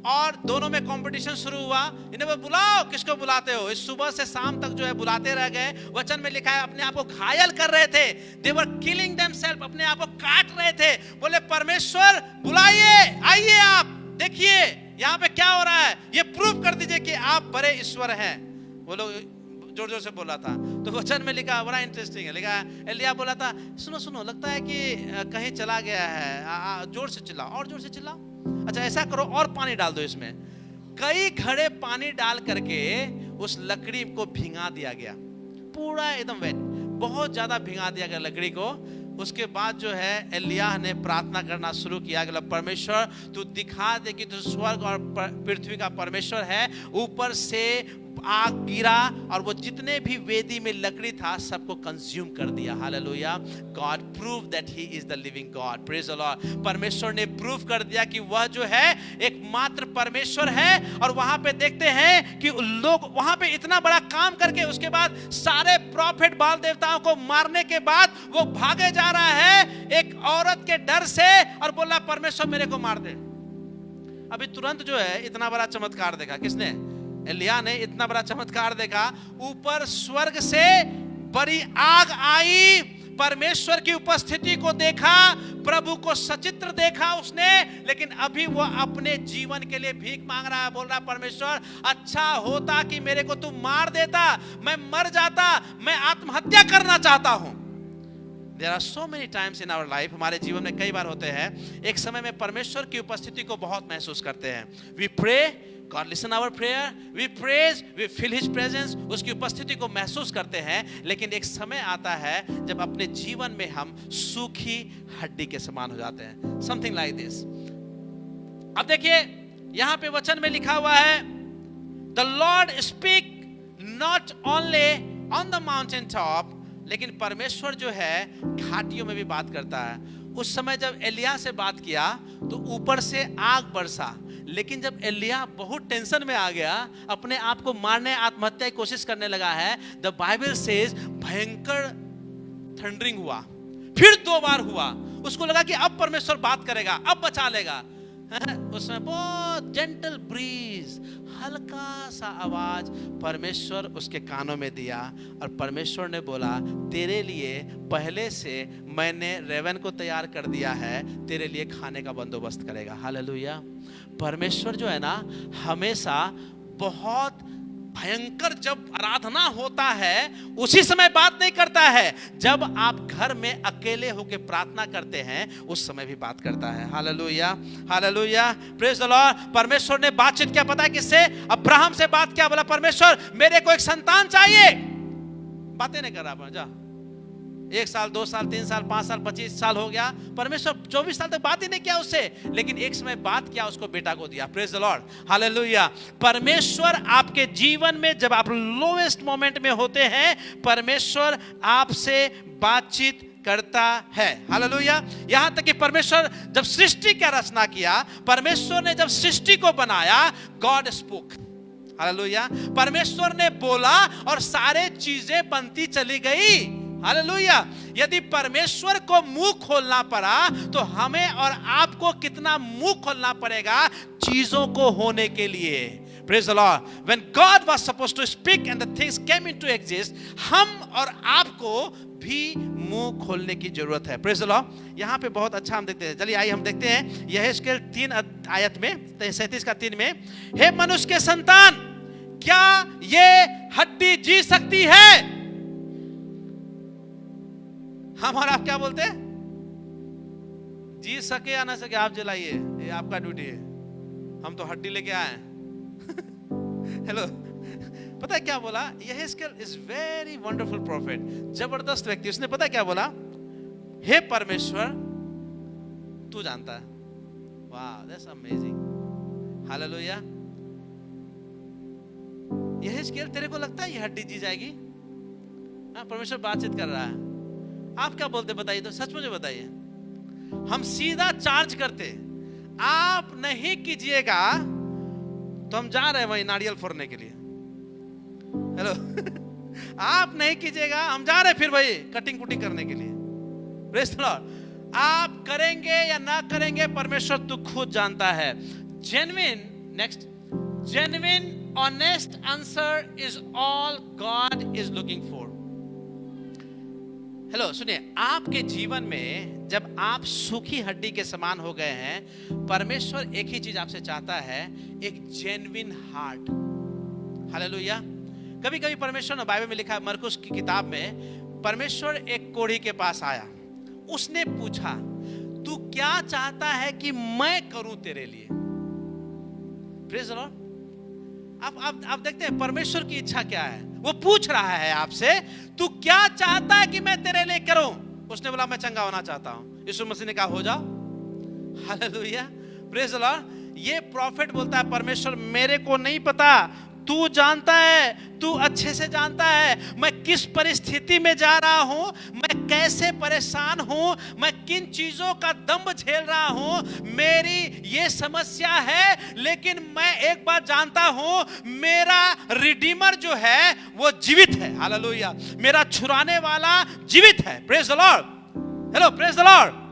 और दोनों में कंपटीशन शुरू हुआ। इन्हें बुलाओ, किसको बुलाते हो? इस सुबह से शाम तक जो है बुलाते रह गए। वचन में लिखा है अपने आप को घायल कर रहे थे। दे वर किलिंग देमसेल्फ, अपने आप को काट रहे थे। बोले परमेश्वर बुलाइए, आइए, आप देखिए यहाँ पे क्या हो रहा है, ये प्रूव कर दीजिए कि आप बड़े ईश्वर हैं। वो लोग जोर जोर से बोला था। तो वचन में लिखा, बड़ा इंटरेस्टिंग है, लिखा एलिया बोला था सुनो सुनो, लगता है कि कहीं चला गया है, जोर से चिल्लाओ, और जोर से चिल्लाओ। अच्छा ऐसा करो, और पानी डाल दो इसमें। कई घड़े पानी डाल करके उस लकड़ी को भिंगा दिया गया, पूरा एकदम वेट, बहुत ज्यादा भिंगा दिया गया लकड़ी को। उसके बाद जो है एलिया ने प्रार्थना करना शुरू किया कि परमेश्वर तू दिखा दे कि तू स्वर्ग और पृथ्वी का परमेश्वर है। ऊपर से आग गिरा और वो जितने भी वेदी में लकड़ी था सबको कंज्यूम कर दिया। Hallelujah. God prove that he is the living God. Praise the Lord. परमेश्वर ने प्रूव कर दिया कि वह जो है एकमात्र परमेश्वर है। और वहां पे देखते हैं कि लोग वहां पे इतना बड़ा काम करके उसके बाद सारे प्रॉफिट बाल देवताओं को मारने के बाद वो भागे जा रहा है एक औरत के डर से और बोला परमेश्वर मेरे को मार दे। अभी तुरंत जो है इतना बड़ा चमत्कार देखा, किसने? एलिया ने इतना बड़ा चमत्कार देखा। ऊपर स्वर्ग से बड़ी आग आई, परमेश्वर की उपस्थिति को देखा, प्रभु को सचित्र देखा उसने। लेकिन अभी वो अपने जीवन के लिए भीख मांग रहा है, बोल रहा है परमेश्वर अच्छा होता कि मेरे को तू मार देता, मैं मर जाता, मैं आत्महत्या करना चाहता हूं। There are so many times in our life, हमारे जीवन में कई बार होते हैं, एक समय में परमेश्वर की उपस्थिति को बहुत महसूस करते हैं। We pray, God listen our prayer, we praise, we feel His presence, उसकी उपस्थिति को महसूस करते हैं। लेकिन एक समय आता है जब अपने जीवन में हम सूखी हड्डी के समान हो जाते हैं। Something like this। अब देखिए यहाँ पे वचन में लिखा हुआ है, The Lord speak not only on the mountain top, लेकिन परमेश्वर जो है घाटियों में भी बात करता है। उस समय जब एलिया से बात किया तो ऊपर से आग बरसा। लेकिन जब एलिया बहुत टेंशन में आ गया, अपने आप को मारने, आत्महत्या की कोशिश करने लगा है, द बाइबल सेज भयंकर थंडरिंग हुआ, फिर 2 बार हुआ। उसको लगा कि अब परमेश्वर बात करेगा, अब बचा लेगा। उसमें बहुत जेंटल ब्रीज, हल्का सा आवाज परमेश्वर उसके कानों में दिया और परमेश्वर ने बोला तेरे लिए पहले से मैंने रेवन को तैयार कर दिया है, तेरे लिए खाने का बंदोबस्त करेगा। हालेलुया। परमेश्वर जो है ना हमेशा बहुत भयंकर जब आराधना होता है उसी समय बात नहीं करता है, जब आप घर में अकेले होकर प्रार्थना करते हैं उस समय भी बात करता है। Hallelujah, hallelujah, praise the Lord. परमेश्वर ने बातचीत क्या पता है किससे? अब्राहम से बात क्या बोला? परमेश्वर मेरे को एक संतान चाहिए। बातें नहीं कर रहा, जा 1 साल 2 साल 3 साल 5 साल 25 साल हो गया, परमेश्वर 24 साल तक बात ही नहीं किया उससे, लेकिन एक समय बात किया, उसको बेटा को दिया। Praise the Lord, hallelujah. परमेश्वर आपके जीवन में जब आप लोएस्ट मोमेंट में होते हैं, परमेश्वर आपसे बातचीत करता है। हालेलुया। यहां तक कि परमेश्वर जब सृष्टि का रचना किया, परमेश्वर ने जब सृष्टि को बनाया, गॉड स्पोक। हालेलुया। परमेश्वर ने बोला और सारे चीजें बनती चली गई। हालेलुया। यदि परमेश्वर को मुंह खोलना पड़ा तो हमें और आपको कितना मुंह खोलना पड़ेगा चीजों को होने के लिए। Praise the Lord. When God was supposed to speak and the things came into exist, हम और आपको भी मुंह खोलने की जरूरत है। Praise the Lord. यहाँ पे बहुत अच्छा हम देखते हैं। चलिए आइए हम देखते हैं यहेजकेल 3 आयत में 37 का 3 में, हे मनुष्य के संतान, क्या ये हड्डी जी सकती है? हम और आप क्या बोलते हैं? जी सके या ना सके आप जलाइए, ये आपका ड्यूटी है, हम तो हड्डी लेके आए हैं। हेलो, पता है क्या बोला? यहेजकेल इज वेरी वंडरफुल प्रॉफिट, जबरदस्त व्यक्ति। उसने पता है क्या बोला? हे परमेश्वर, तू जानता है। वाह, दैट्स अमेजिंग। हालेलुया। यहेजकेल, तेरे को लगता है ये हड्डी जी जाएगी? परमेश्वर बातचीत कर रहा है। आप क्या बोलते बताइए तो, सच मुझे बताइए। हम सीधा चार्ज करते, आप नहीं कीजिएगा तो हम जा रहे हैं वहीं नारियल फोड़ने के लिए। हेलो आप नहीं कीजिएगा, हम जा रहे हैं फिर वही कटिंग कुटिंग करने के लिए। Praise the Lord. आप करेंगे या ना करेंगे, परमेश्वर तू खुद जानता है। Genuine, next, genuine honest answer is all God is looking for. Hello सुनिए, आपके जीवन में जब आप सूखी हड्डी के समान हो गए हैं, परमेश्वर एक ही चीज आपसे चाहता है, एक जेन्युइन हार्ट। हालेलुया। कभी कभी परमेश्वर ने बाइबल में लिखा है, मरकुस की किताब में, परमेश्वर एक कोढ़ी के पास आया, उसने पूछा, तू क्या चाहता है कि मैं करूं तेरे लिए? Praise the Lord. आप देखते हैं परमेश्वर की इच्छा क्या है। वो पूछ रहा है आपसे, तू क्या चाहता है कि मैं तेरे लिए करूं? उसने बोला, मैं चंगा होना चाहता हूं। यीशु मसीह ने कहा, हो जाओ। Hallelujah, praise the Lord. ये प्रॉफिट बोलता है, परमेश्वर मेरे को नहीं पता, तू जानता है, तू अच्छे से जानता है मैं किस परिस्थिति में जा रहा हूं, मैं कैसे परेशान हूं, मैं किन चीजों का दंभ झेल रहा हूं, मेरी ये समस्या है, लेकिन मैं एक बात जानता हूं, मेरा रिडीमर जो है वो जीवित है। हालेलुया। मेरा छुड़ाने वाला जीवित है। Praise the Lord. Hello, praise the Lord.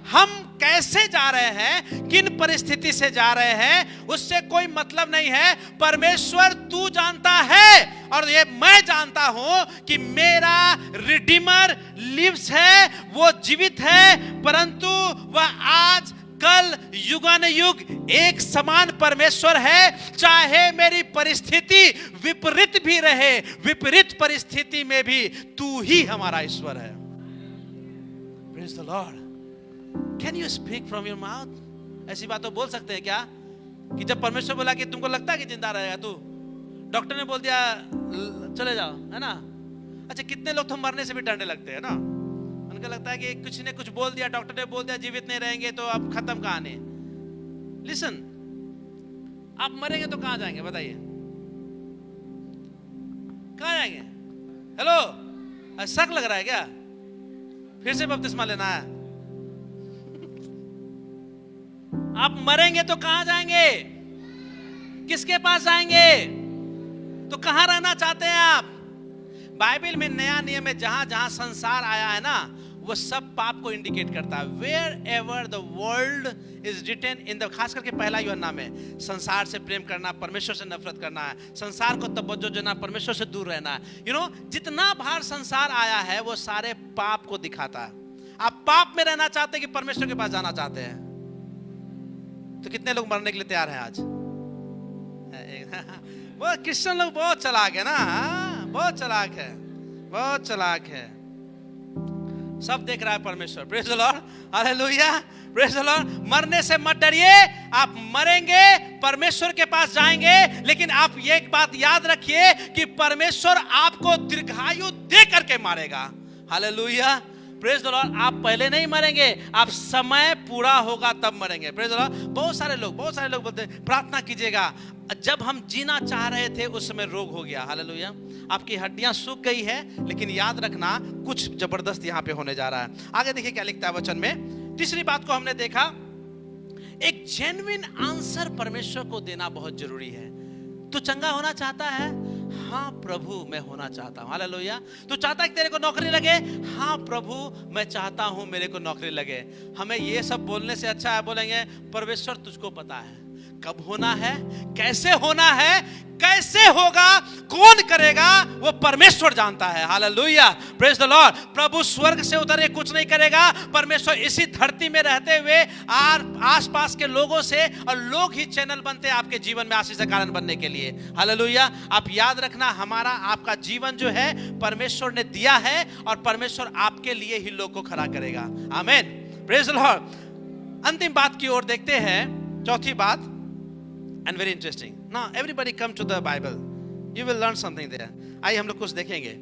हम कैसे जा रहे हैं, किन परिस्थिति से जा रहे हैं, उससे कोई मतलब नहीं है। परमेश्वर तू जानता है और ये मैं जानता हूं कि मेरा रिडीमर लिव्स है, वो जीवित है, परंतु वह आज कल युगानुयुग एक समान परमेश्वर है। चाहे मेरी परिस्थिति विपरीत भी रहे, विपरीत परिस्थिति में भी तू ही हमारा ईश्वर है। Praise the Lord. Can you speak from your mouth? ऐसी बात तो बोल सकते हैं क्या कि जब परमेश्वर बोला कि तुमको लगता है कि जिंदा रहेगा तू, डॉक्टर ने बोल दिया चले जाओ, है ना? अच्छा, कितने लोग तो मरने से भी डरने लगते हैं ना, उनको लगता है कि कुछ ने कुछ बोल दिया, डॉक्टर ने बोल दिया जीवित नहीं रहेंगे तो अब खत्म कहानी। लिसन, आप मरेंगे तो कहां जाएंगे बताइए? कहां जाएंगे? हेलो, शक लग रहा है क्या? फिर से बपतिस्मा लेना है? आप मरेंगे तो कहां जाएंगे? किसके पास जाएंगे? तो कहां रहना चाहते हैं आप? बाइबल में नया नियम में जहां जहां संसार आया है ना, वो सब पाप को इंडिकेट करता है। Wherever the world is written in the, खास करके पहला यूहन्ना में, संसार से प्रेम करना, परमेश्वर से नफरत करना है, संसार को तवज्जो देना, परमेश्वर से दूर रहना है। जितना बाहर संसार आया है वो सारे पाप को दिखाता है। आप पाप में रहना चाहते हैं कि परमेश्वर के पास जाना चाहते हैं? तो कितने लोग मरने के लिए तैयार हैं आज? वो क्रिश्चियन लोग बहुत चालाक है ना, बहुत चालाक है, बहुत चालाक है। सब देख रहा है परमेश्वर। Praise the Lord, hallelujah, praise the Lord. मरने से मत डरिए, आप मरेंगे, परमेश्वर के पास जाएंगे, लेकिन आप ये एक बात याद रखिए कि परमेश्वर आपको दीर्घायु दे करके मारेगा। Hallelujah, praise the Lord. आप पहले नहीं मरेंगे, आप समय पूरा होगा तब मरेंगे। Praise the Lord. बहुत सारे लोग बोलते हैं प्रार्थना कीजिएगा, जब हम जीना चाह रहे थे उस समय रोग हो गया। हालेलुया, आपकी हड्डियां सूख गई है, लेकिन याद रखना कुछ जबरदस्त यहां पे होने जा रहा है। आगे देखिए क्या लिखता है वचन में। तीसरी बात को हमने देखा, एक जेन्युइन आंसर परमेश्वर को देना बहुत जरूरी है। तू चंगा होना चाहता है? हाँ प्रभु मैं होना चाहता हूँ। हालेलुया। तू चाहता है कि तेरे को नौकरी लगे? हाँ प्रभु मैं चाहता हूँ मेरे को नौकरी लगे। हमें ये सब बोलने से अच्छा है बोलेंगे परमेश्वर तुझको पता है कब होना है, कैसे होना है, कैसे होगा, कौन करेगा, वो परमेश्वर जानता है। Hallelujah, praise the Lord. प्रभु स्वर्ग से उतर के कुछ नहीं करेगा, परमेश्वर इसी धरती में रहते हुए आसपास के लोगों से, और लोग ही चैनल बनते हैं आपके जीवन में आशीष का कारण बनने के लिए। हालेलुया। आप याद रखना, हमारा आपका जीवन जो है परमेश्वर ने दिया है, और परमेश्वर आपके लिए ही लोग को खड़ा करेगा। आमीन, प्रेज द लॉर्ड। अंतिम बात की ओर देखते हैं, चौथी बात, and very interesting. Now everybody come to the Bible. You will learn something there. आइए हम लोग कुछ देखेंगे।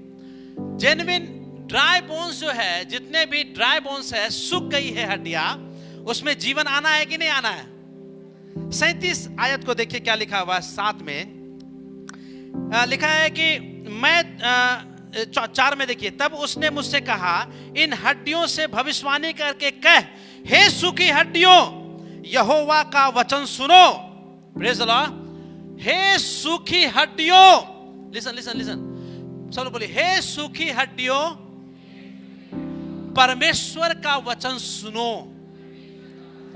Genuine dry bones जो है, जितने भी dry bones है, सूख गई है हड्डियां, उसमें जीवन आना है कि नहीं आना है? 37 आयत को देखिए क्या लिखा हुआ है। 7 में लिखा है कि मैं 4 में देखिए, तब उसने मुझसे कहा, इन हड्डियों से भविष्यवाणी करके कह, हे सूखी हड्डियों यहोवा का वचन सुनो। Praise the Lord. हे सूखी हड्डियों, लिसन लिसन लिसन, सब लोग बोलिए, हे सूखी हड्डियों परमेश्वर का वचन सुनो।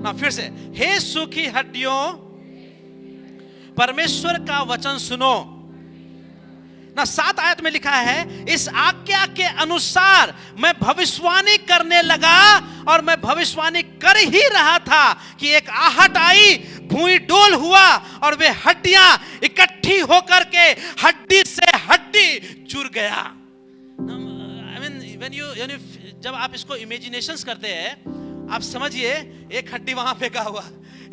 ना फिर से, हे सूखी हड्डियों परमेश्वर का वचन सुनो। ना 7 आयत में लिखा है, इस आज्ञा के अनुसार मैं भविष्यवाणी करने लगा, और मैं भविष्यवाणी कर ही रहा था कि एक आहट आई, भूमि डोल हुआ, और वे हड्डियां इकट्ठी होकर के हड्डी से हड्डी जुड़ गया। I mean, when you जब आप इसको इमेजिनेशंस करते हैं, आप समझिए एक हड्डी वहां फेंका हुआ,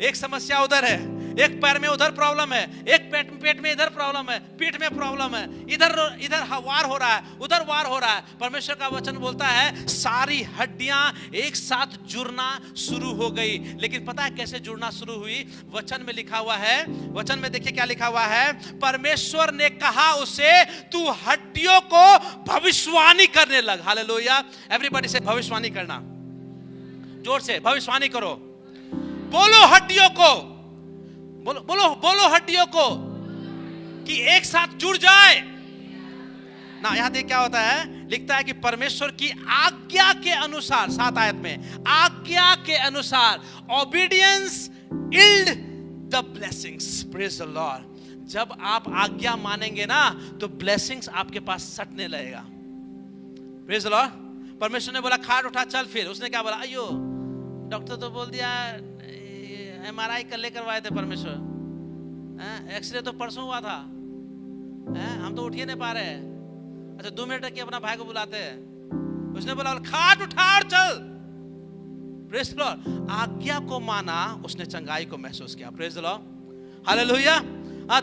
एक समस्या उधर है, एक पैर में उधर प्रॉब्लम है, एक पेट में इधर प्रॉब्लम है, पीठ में प्रॉब्लम है, इधर वार हो रहा है, उधर वार हो रहा है। परमेश्वर का वचन बोलता है सारी हड्डियां एक साथ जुड़ना शुरू हो गई। लेकिन पता है कैसे जुड़ना शुरू हुई? वचन में लिखा हुआ है, वचन में देखिए क्या लिखा हुआ है। परमेश्वर ने कहा उसे, तू हड्डियों को भविष्यवाणी करने लग। हालेलुया। एवरीबॉडी से भविष्यवाणी करना, जोर से भविष्यवाणी करो। बोलो हड्डियों को, बोलो हड्डियों को कि एक साथ जुड़ जाए ना। यहां देख क्या होता है, लिखता है कि परमेश्वर की आज्ञा के अनुसार, 7 आयत में, आज्ञा के अनुसार, obedience yield the blessings. Praise the Lord. जब आप आज्ञा मानेंगे ना, तो ब्लेसिंग्स आपके पास सटने लगेगा। Praise the Lord. परमेश्वर ने बोला खाट उठा चल, फिर उसने क्या बोला, अयो डॉक्टर तो बोल दिया, MRI कल ले करवाए थे परमेश्वर, एक्सरे तो परसों हुआ था, हम तो उठ ही नहीं पा रहे। अच्छा 2 मिनट की अपना भाई को बुलाते हैं, उसने बोला खाट उठा और चल। Praise the Lord. आज्ञा को माना, उसने चंगाई को महसूस किया। Praise the Lord, hallelujah.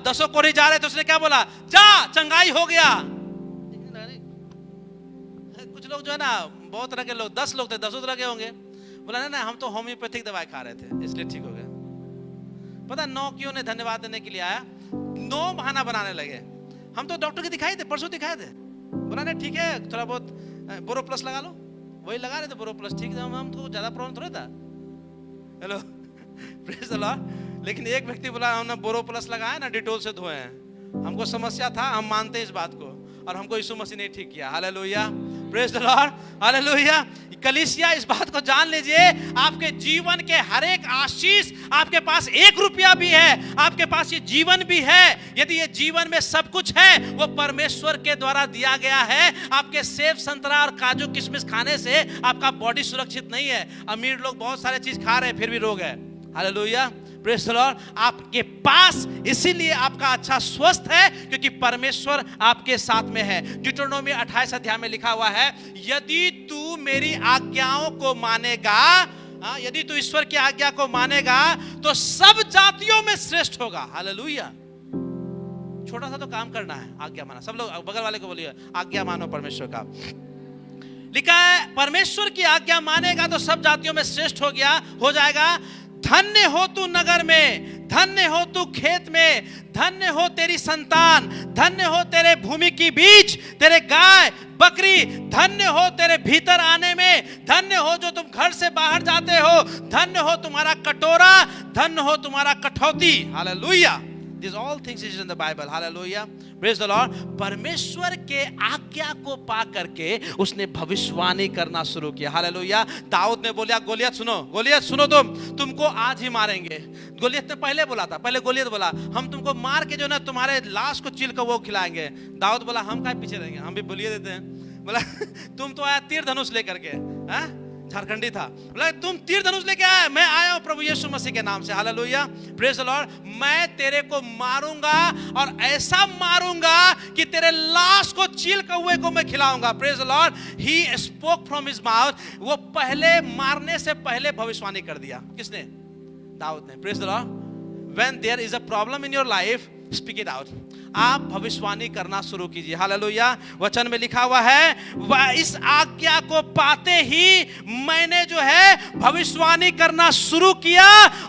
10 कोढ़ी जा रहे थे, उसने क्या बोला, जा चंगाई हो गया। कुछ लोग जो है ना, बहुत तरह के लोग, 10 लोग थे, 10 तरह के होंगे, बोला ना हम तो होम्योपैथिक दवाई खा रहे थे इसलिए ठीक हो गया। पता 9 क्यों ने धन्यवाद देने के लिए आया, 9 बहाना बनाने लगे। हम तो डॉक्टर के दिखाए थे, परसों दिखाए थे, बोला ना ठीक है थोड़ा बहुत बोरो प्लस लगा लो, वही लगा रहे थे बोरो प्लस, ठीक है, हम तो ज्यादा प्रॉब्लम थोड़ा था। Hello praise the Lord. लेकिन एक व्यक्ति बोला हमने बोरो प्लस लगाया ना, डिटोल से धोए हैं, हमको समस्या था, हम मानते हैं इस बात को, और हमको यीशु मसीह ने ठीक किया। Hallelujah, praise the Lord, hallelujah. कलीसिया इस बात को जान लीजिए, आपके जीवन के हर एक आशीष, आपके पास 1 रुपया भी है, आपके पास ये जीवन भी है, यदि ये जीवन में सब कुछ है, वो परमेश्वर के द्वारा दिया गया है। आपके सेब संतरा और काजू किशमिश खाने से आपका बॉडी सुरक्षित नहीं है। अमीर लोग बहुत सारे चीज खा रहे हैं फिर भी रोग है। Hallelujah, praise the Lord. आपके पास इसीलिए आपका अच्छा स्वस्थ है क्योंकि परमेश्वर आपके साथ में है। डिट्रोनोमी 28 अध्याय में लिखा हुआ है, यदि तू मेरी आज्ञाओं को मानेगा, यदि तू ईश्वर की आज्ञा को मानेगा तो सब जातियों में श्रेष्ठ होगा। हालेलुया। छोटा सा तो काम करना है, आज्ञा माना। सब लोग बगल वाले को बोलिए, आज्ञा मानो परमेश्वर का। लिखा है परमेश्वर की आज्ञा मानेगा तो सब जातियों में श्रेष्ठ हो जाएगा। धन्य हो तू नगर में, धन्य हो तू खेत में, धन्य हो तेरी संतान, धन्य हो तेरे भूमि की बीज, तेरे गाय बकरी, धन्य हो तेरे भीतर आने में, धन्य हो जो तुम घर से बाहर जाते हो, धन्य हो तुम्हारा कटोरा, धन्य हो तुम्हारा कठौती। Hallelujah. These all things is in the Bible. Hallelujah. Praise the Lord. परमेश्वर के आज्ञा को पा करके उसने भविष्यवाणी करना शुरू किया। हालेलुया। दाऊद ने बोला, गोलियत सुनो, तुमको आज ही मारेंगे। गोलियत ने पहले बोला था, पहले गोलियत बोला, हम तुमको मार के जो ना तुम्हारे लाश को चील कर वो खिलाएंगे। दाऊद बोला, हम क्या पीछे रहेंगे, हम भी बोलिए देते हैं। बोला तुम तो आया तीर धनुष लेकर के, झारखंडी था। बोला तुम तीर धनुष लेके आए, मैं आया हूं प्रभु यीशु मसीह के नाम से। हालेलुया। Praise the Lord. मैं तेरे को मारूंगा और ऐसा मारूंगा कि तेरे लाश को चील कौवे को मैं खिलाऊंगा। Praise the Lord. He spoke from his mouth. वो पहले मारने से पहले भविष्यवाणी कर दिया। किसने? दाऊद ने। Praise the Lord. When there is a problem in your life, speak it out. आप भविष्यवाणी करना शुरू कीजिए। हालेलुया। वचन में लिखा हुआ है, इस आज्ञा को पाते ही मैंने जो है भविष्यवाणी करना शुरू किया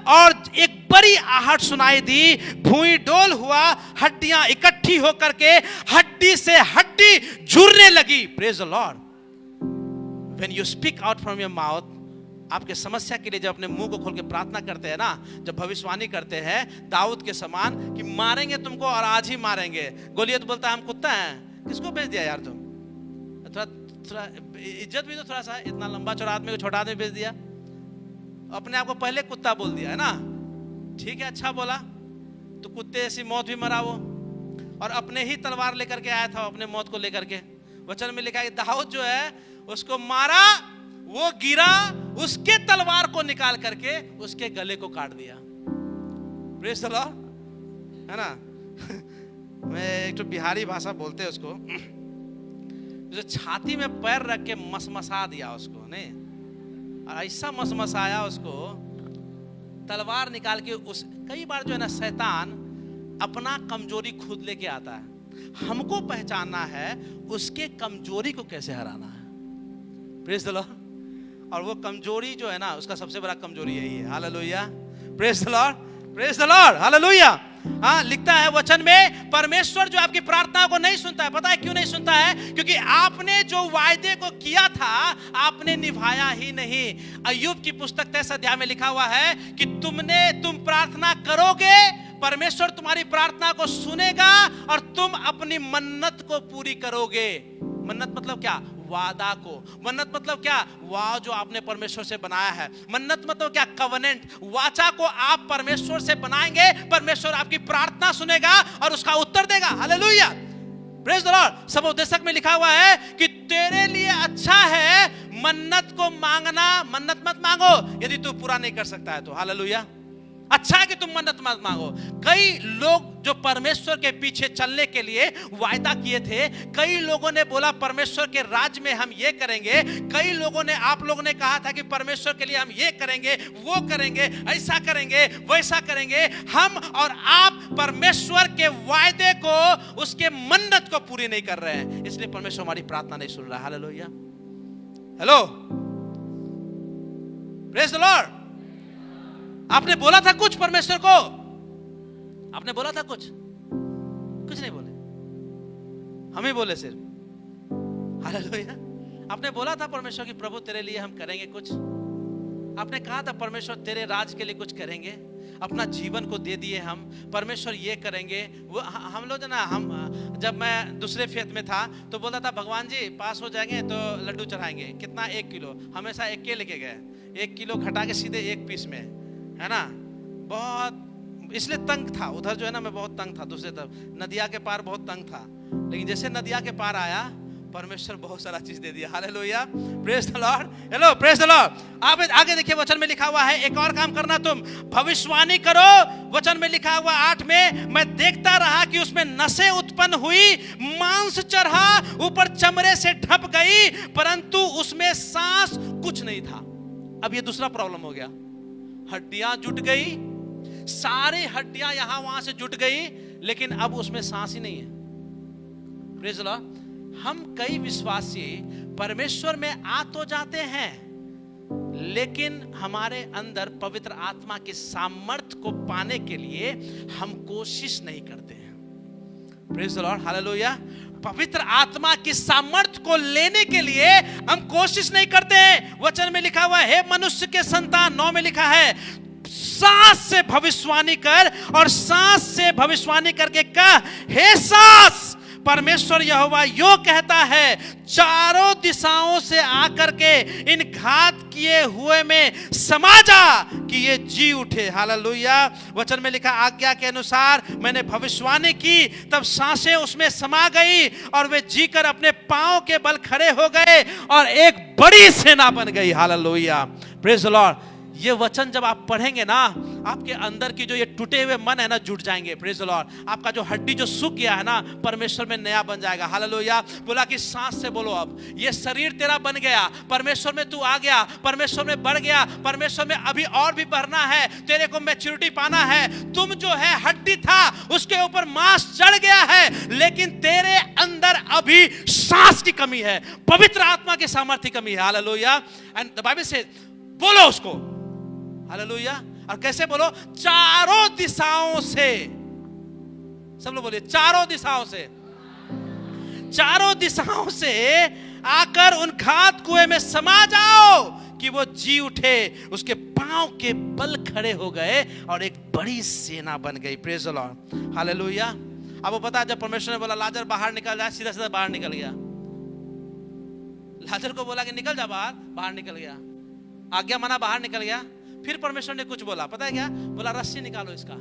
और एक बड़ी आहट सुनाई दी, भूमि डोल हुआ, हड्डियां इकट्ठी होकर के हड्डी से हड्डी जुड़ने लगी। Praise the Lord. When you speak out from your mouth, आपके समस्या के लिए जब अपने मुंह को खोल के प्रार्थना करते हैं ना, जब भविष्यवाणी करते हैं दाऊद के समान कि मारेंगे तुमको और आज ही मारेंगे। गोलियत बोलता है हम कुत्ता हैं, किसको भेज दिया यार तुम? थोड़ा इज्जत भी तो थोड़ा सा, इतना लंबा चौड़ा आदमी को छोटा आदमी भेज दिया, अपने आप को पहले कुत्ता बोल दिया है ना। ठीक है, अच्छा बोला तो कुत्ते ऐसी मौत भी मरा वो, और अपने ही तलवार लेकर के आया था अपने मौत को लेकर के। वचन में लिखा है दाऊद जो है उसको मारा, वो गिरा, उसके तलवार को निकाल करके उसके गले को काट दिया। प्रेज़ द लॉर्ड, है ना। मैं एक तो बिहारी भाषा बोलते हैं उसको, जो छाती में पैर रख के मसमसा दिया उसको, नहीं, और ऐसा मसमसाया उसको, तलवार निकाल के उस। कई बार जो है ना शैतान अपना कमजोरी खुद लेके आता है। हमको पहचानना है उसके कमजोरी को कैसे हराना है। Praise the Lord. और वो कमजोरी जो है ना, उसका सबसे बड़ा कमजोरी यही है। Hallelujah. Praise the Lord, praise the Lord. Hallelujah. हाँ, लिखता है वचन में, परमेश्वर जो आपकी प्रार्थना को नहीं सुनता है। पता है क्यों नहीं सुनता है? क्योंकि आपने जो वायदे को किया था आपने निभाया ही नहीं। अय्यूब की पुस्तक 23 अध्याय में लिखा हुआ है कि तुम प्रार्थना करोगे, परमेश्वर तुम्हारी प्रार्थना को सुनेगा और तुम अपनी मन्नत को पूरी करोगे। मन्नत मतलब क्या? वादा को। मन्नत मतलब क्या? वाह जो आपने परमेश्वर से बनाया है। मन्नत मतलब क्या? कवनेंट। वाचा को आप परमेश्वर से बनाएंगे, परमेश्वर आपकी प्रार्थना सुनेगा और उसका उत्तर देगा। हालेलुया। Praise the Lord. सबोपदेशक में लिखा हुआ है कि तेरे लिए अच्छा है मन्नत को मांगना। मन्नत मत मांगो यदि तू पूरा नहीं कर सकता है तो। हालेलुया। अच्छा है कि तुम मन्नत मत मांगो। कई लोग जो परमेश्वर के पीछे चलने के लिए वायदा किए थे, कई लोगों ने बोला परमेश्वर के राज्य में हम ये करेंगे, कई लोगों ने, आप लोगों ने कहा था कि परमेश्वर के लिए हम ये करेंगे, वो करेंगे, ऐसा करेंगे, वैसा करेंगे। हम और आप परमेश्वर के वायदे को, उसके मन्नत को पूरी नहीं कर रहे हैं, इसलिए परमेश्वर हमारी प्रार्थना नहीं सुन रहा। Hallelujah. Hello, praise the Lord. आपने बोला था कुछ परमेश्वर को, आपने बोला था कुछ नहीं बोले, हम ही बोले सिर्फ। हालेलुया। आपने बोला था परमेश्वर की प्रभु तेरे लिए हम करेंगे कुछ। आपने कहा था परमेश्वर तेरे राज के लिए कुछ करेंगे, अपना जीवन को दे दिए हम, परमेश्वर ये करेंगे वो। हम लोग ना, हम जब मैं दूसरे फेथ में था तो बोलता था भगवान जी पास हो जाएंगे तो लड्डू चढ़ाएंगे। कितना? 1 किलो। हमेशा 1 के लेके गए, 1 किलो घटा के सीधे 1 पीस में, है ना। बहुत इसलिए तंग था उधर जो है ना, मैं बहुत तंग था। दूसरे तरफ नदिया के पार बहुत तंग था, लेकिन जैसे नदिया के पार आया परमेश्वर बहुत सारा चीज दे दिया। Hallelujah, praise the Lord. Hello, praise the Lord. आप आगे देखिए, वचन में लिखा हुआ है एक और काम करना, तुम भविष्यवाणी करो। वचन में लिखा हुआ 8 में, मैं देखता रहा कि उसमें नसें उत्पन्न हुई, मांस चढ़ा, ऊपर चमड़े से ढप गई, परंतु उसमें सांस कुछ नहीं था। अब ये दूसरा प्रॉब्लम हो गया, हड्डियां जुट गई, सारी हड्डियां यहां वहां से जुट गई, लेकिन अब उसमें सांस ही नहीं है। Praise the Lord. हम कई विश्वासी परमेश्वर में आ तो जाते हैं, लेकिन हमारे अंदर पवित्र आत्मा की सामर्थ्य को पाने के लिए हम कोशिश नहीं करते हैं। Praise the Lord, hallelujah. पवित्र आत्मा की सामर्थ्य को लेने के लिए हम कोशिश नहीं करते हैं। वचन में लिखा हुआ है, हे मनुष्य के संतान, 9 में लिखा है, सांस से भविष्यवाणी कर, और सांस से भविष्यवाणी करके कह, हे सांस, परमेश्वर यहोवा यो कहता है, चारों दिशाओं से आकर के इन घात किए हुए में समा जा कि ये जी उठे। हालेलुया। वचन में लिखा, आज्ञा के अनुसार मैंने भविष्यवाणी की, तब सांसें उसमें समा गई और वे जीकर अपने पांव के बल खड़े हो गए और एक बड़ी सेना बन गई। Hallelujah, praise the Lord. ये वचन जब आप पढ़ेंगे ना, आपके अंदर की जो ये टूटे हुए मन है ना, जुट जाएंगे। Praise the Lord. आपका जो हड्डी जो सूख गया है ना, परमेश्वर में नया बन जाएगा। हालेलुया। बोला कि सांस से बोलो, अब ये शरीर तेरा बन गया, परमेश्वर में तू आ गया, परमेश्वर में बढ़ गया, परमेश्वर में अभी और भी बढ़ना है, तेरे को मैच्योरिटी पाना है। तुम जो है हड्डी था, उसके ऊपर मांस चढ़ गया है, लेकिन तेरे अंदर अभी सांस की कमी है, पवित्र आत्मा की सामर्थ्य की कमी है। हालेलुया। एंड द बाइबल से बोलो उसको, हालेलुया। और कैसे बोलो? चारों दिशाओं से। सब लोग बोलिए, चारों दिशाओं से। चारों दिशाओं से आकर उन घात कुएं में समा जाओ कि वो जी उठे, उसके पांव के बल खड़े हो गए और एक बड़ी सेना बन गई। Praise the Lord, hallelujah. अब वो पता, जब परमेश्वर ने बोला लाजर बाहर निकल जा, सीधा सीधा बाहर निकल गया। लाजर को बोला कि निकल जा बाहर, बाहर निकल गया। आज्ञा माना, बाहर निकल गया। फिर परमेश्वर ने कुछ बोला, पता है क्या बोला? रस्सी निकालो इसका।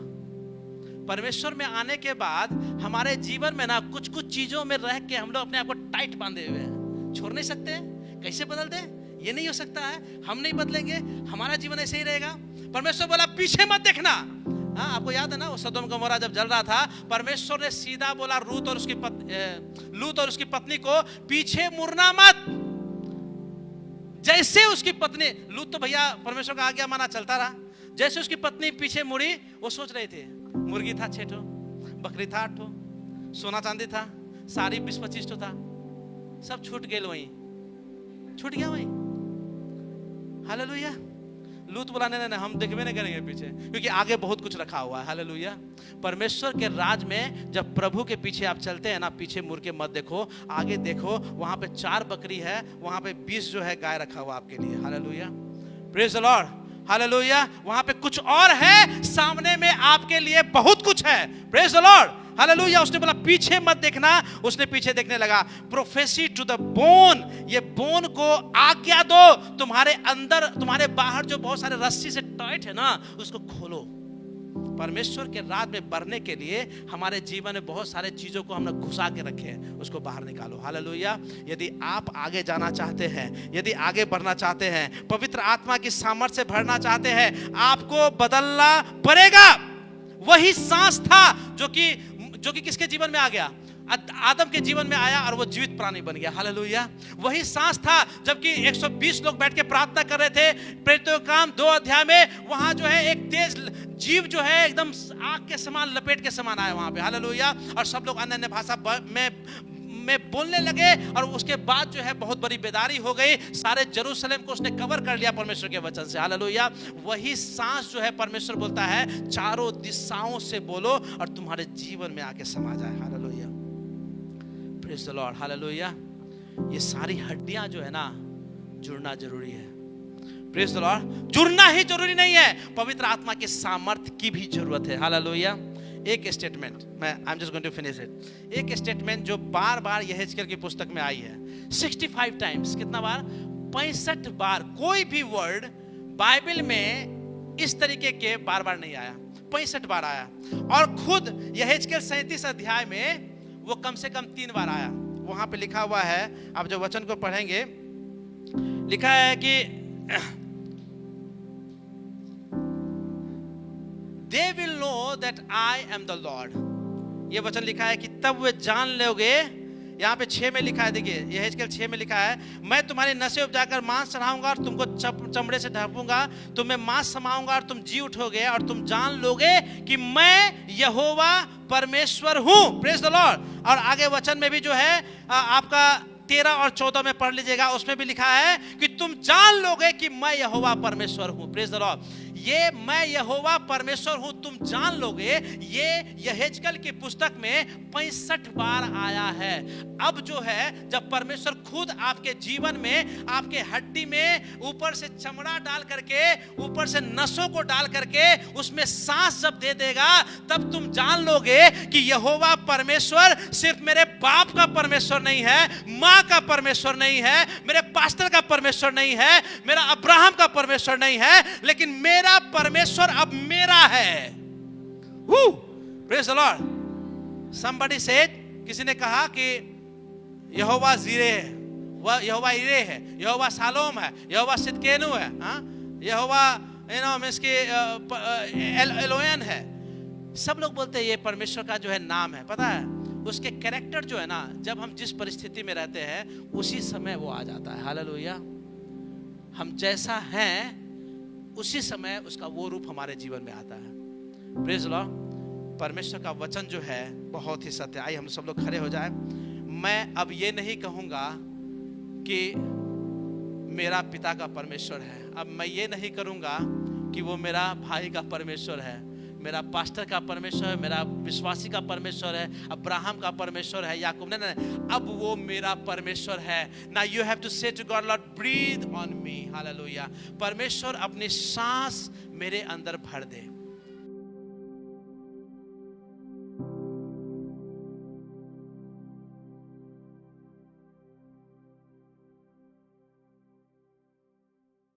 परमेश्वर में आने के बाद हमारे जीवन में ना कुछ कुछ चीजों में रह के हम लोग अपने आप को टाइट बांधे हुए हैं, छोड़ नहीं सकते। कैसे बदल दे? ये नहीं हो सकता है, हम नहीं बदलेंगे, हमारा जीवन ऐसे ही रहेगा। परमेश्वर बोला पीछे मत देखना। हाँ, आपको याद है ना, वो सदोम गमोरा जब जल रहा था, परमेश्वर ने सीधा बोला लूत और उसकी पत्नी को, पीछे मुड़ना मत। जैसे उसकी पत्नी, लूत तो भैया परमेश्वर का आज्ञा माना चलता रहा, जैसे उसकी पत्नी पीछे मुड़ी, वो सोच रहे थे मुर्गी था 6 ठो, बकरी था 8 ठो, सोना चांदी था, साड़ी 20-25 ठो था, सब छूट गए, वहीं छूट गया वहीं। हालेलुया। लूत बोला नहीं, हम देखबे नहीं करेंगे पीछे, क्योंकि आगे बहुत कुछ रखा हुआ है। हालेलुया। परमेश्वर के राज में जब प्रभु के पीछे आप चलते हैं ना, पीछे मुड़ के मत देखो, आगे देखो। वहां पे 4 बकरी है, वहां पे 20 जो है गाय रखा हुआ आपके लिए। Hallelujah, praise the Lord, hallelujah. वहां पे कुछ और है, सामने में आपके लिए बहुत कुछ है। Praise the Lord, hallelujah. उसने बोला पीछे मत देखना, उसने पीछे देखने लगा। प्रोफेसी टू द बोन, ये बोन को आज्ञा दो, तुम्हारे अंदर तुम्हारे बाहर जो बहुत सारे रस्सी से टाइट है ना, उसको खोलो। परमेश्वर के राज में बढ़ने के लिए हमारे जीवन में बहुत सारे चीजों को हमने घुसा के रखे हैं, उसको बाहर निकालो। हालेलुया। यदि आप आगे जाना चाहते हैं, यदि आगे बढ़ना चाहते हैं, पवित्र आत्मा की सामर्थ्य से भरना चाहते हैं, आपको बदलना पड़ेगा। वही सांस था जो कि किसके जीवन में आ गया? आदम के जीवन में आया और वो जीवित प्राणी बन गया। हालेलुया। वही सांस था जबकि 120 लोग बैठ के प्रार्थना कर रहे थे, प्रेरितों के काम 2 अध्याय में, वहां जो है एक तेज जीव जो है एकदम आग के समान, लपेट के समान आया वहां पे। हालेलुया। और सब लोग अन्य भाषा में बोलने लगे, और उसके बाद जो है बहुत बड़ी बेदारी हो गई। सारे जेरूशलेम को उसने कवर कर लिया परमेश्वर के वचन से। हालेलुया। वही सांस जो है परमेश्वर बोलता है, चारों दिशाओं से बोलो और तुम्हारे जीवन में आके समा जाए। Hallelujah, praise the Lord, hallelujah. ये सारी हड्डियां जो है ना, जुड़ना जरूरी है। Praise the Lord. जुड़ना ही जरूरी नहीं है, पवित्र आत्मा के सामर्थ्य की भी जरूरत है। हालेलुया। एक स्टेटमेंट, मैं I am just going to finish it. एक स्टेटमेंट जो बार बार यहेजकेल की पुस्तक में आई है, 65 टाइम्स। कितना बार? 65 बार। कोई भी वर्ड बाइबल में इस तरीके के बार बार नहीं आया, 65 बार आया। और खुद यहेजकेल 37 अध्याय में वो कम से कम 3 बार आया। वहां पे लिखा हुआ है, आप जो वचन को पढ़ेंगे, लिखा है कि they will know that I am the Lord। ये वचन लिखा है कि तब वे जान लोगे। यहाँ पे 6 में लिखा है, देखिए ये हेजकेल 6 में लिखा है, मैं तुम्हारी नसें उपजाकर मांस चढ़ाऊंगा और तुमको चमड़े से ढांपूंगा, तुम्हें मांस समाऊंगा और तुम जी उठोगे और तुम जान लोगे कि मैं यहोवा परमेश्वर हूं। Praise the Lord. और आगे वचन में भी जो है आपका 13 और 14 में पढ़ लीजिएगा, उसमें भी लिखा है कि तुम जान लोगे कि मैं यहोवा परमेश्वर हूं। Praise the Lord. ये मैं यहोवा परमेश्वर हूं तुम जान लोगे, ये यहेजकेल की पुस्तक में 65 बार आया है। अब जो है जब परमेश्वर खुद आपके जीवन में, आपके हड्डी में ऊपर से चमड़ा डाल करके, ऊपर से नसों को डाल करके उसमें सांस जब दे देगा, तब तुम जान लोगे कि यहोवा परमेश्वर सिर्फ मेरे बाप का परमेश्वर नहीं है, माँ का परमेश्वर नहीं है, मेरे पास्टर का परमेश्वर नहीं है, मेरा अब्राहम का परमेश्वर नहीं है, लेकिन मेरा परमेश्वर अब मेरा है। Praise the Lord. somebody said, किसी ने कहा कि यहोवा जीरे है, वह यहोवा इरे है, यहोवा शालोम है, यहोवा सिदकेनु है, यहोवा इसके एलोयन है। सब लोग बोलते हैं ये परमेश्वर का जो है नाम है। पता है उसके कैरेक्टर जो है ना, जब हम जिस परिस्थिति में रहते हैं उसी समय वो आ जाता है। हालेलुया। हम जैसा हैं उसी समय उसका वो रूप हमारे जीवन में आता है। Praise Lord. परमेश्वर का वचन जो है बहुत ही सत्य। आइए हम सब लोग खड़े हो जाए। मैं अब ये नहीं कहूंगा कि मेरा पिता का परमेश्वर है, अब मैं ये नहीं करूंगा कि वो मेरा भाई का परमेश्वर है, मेरा पास्टर का परमेश्वर है, मेरा विश्वासी का परमेश्वर है, अब्राहम का परमेश्वर है, याकूब। नहीं, अब वो मेरा परमेश्वर है। Now you have to say to God, Lord, breathe on me. Hallelujah. परमेश्वर अपनी सांस मेरे अंदर भर दे।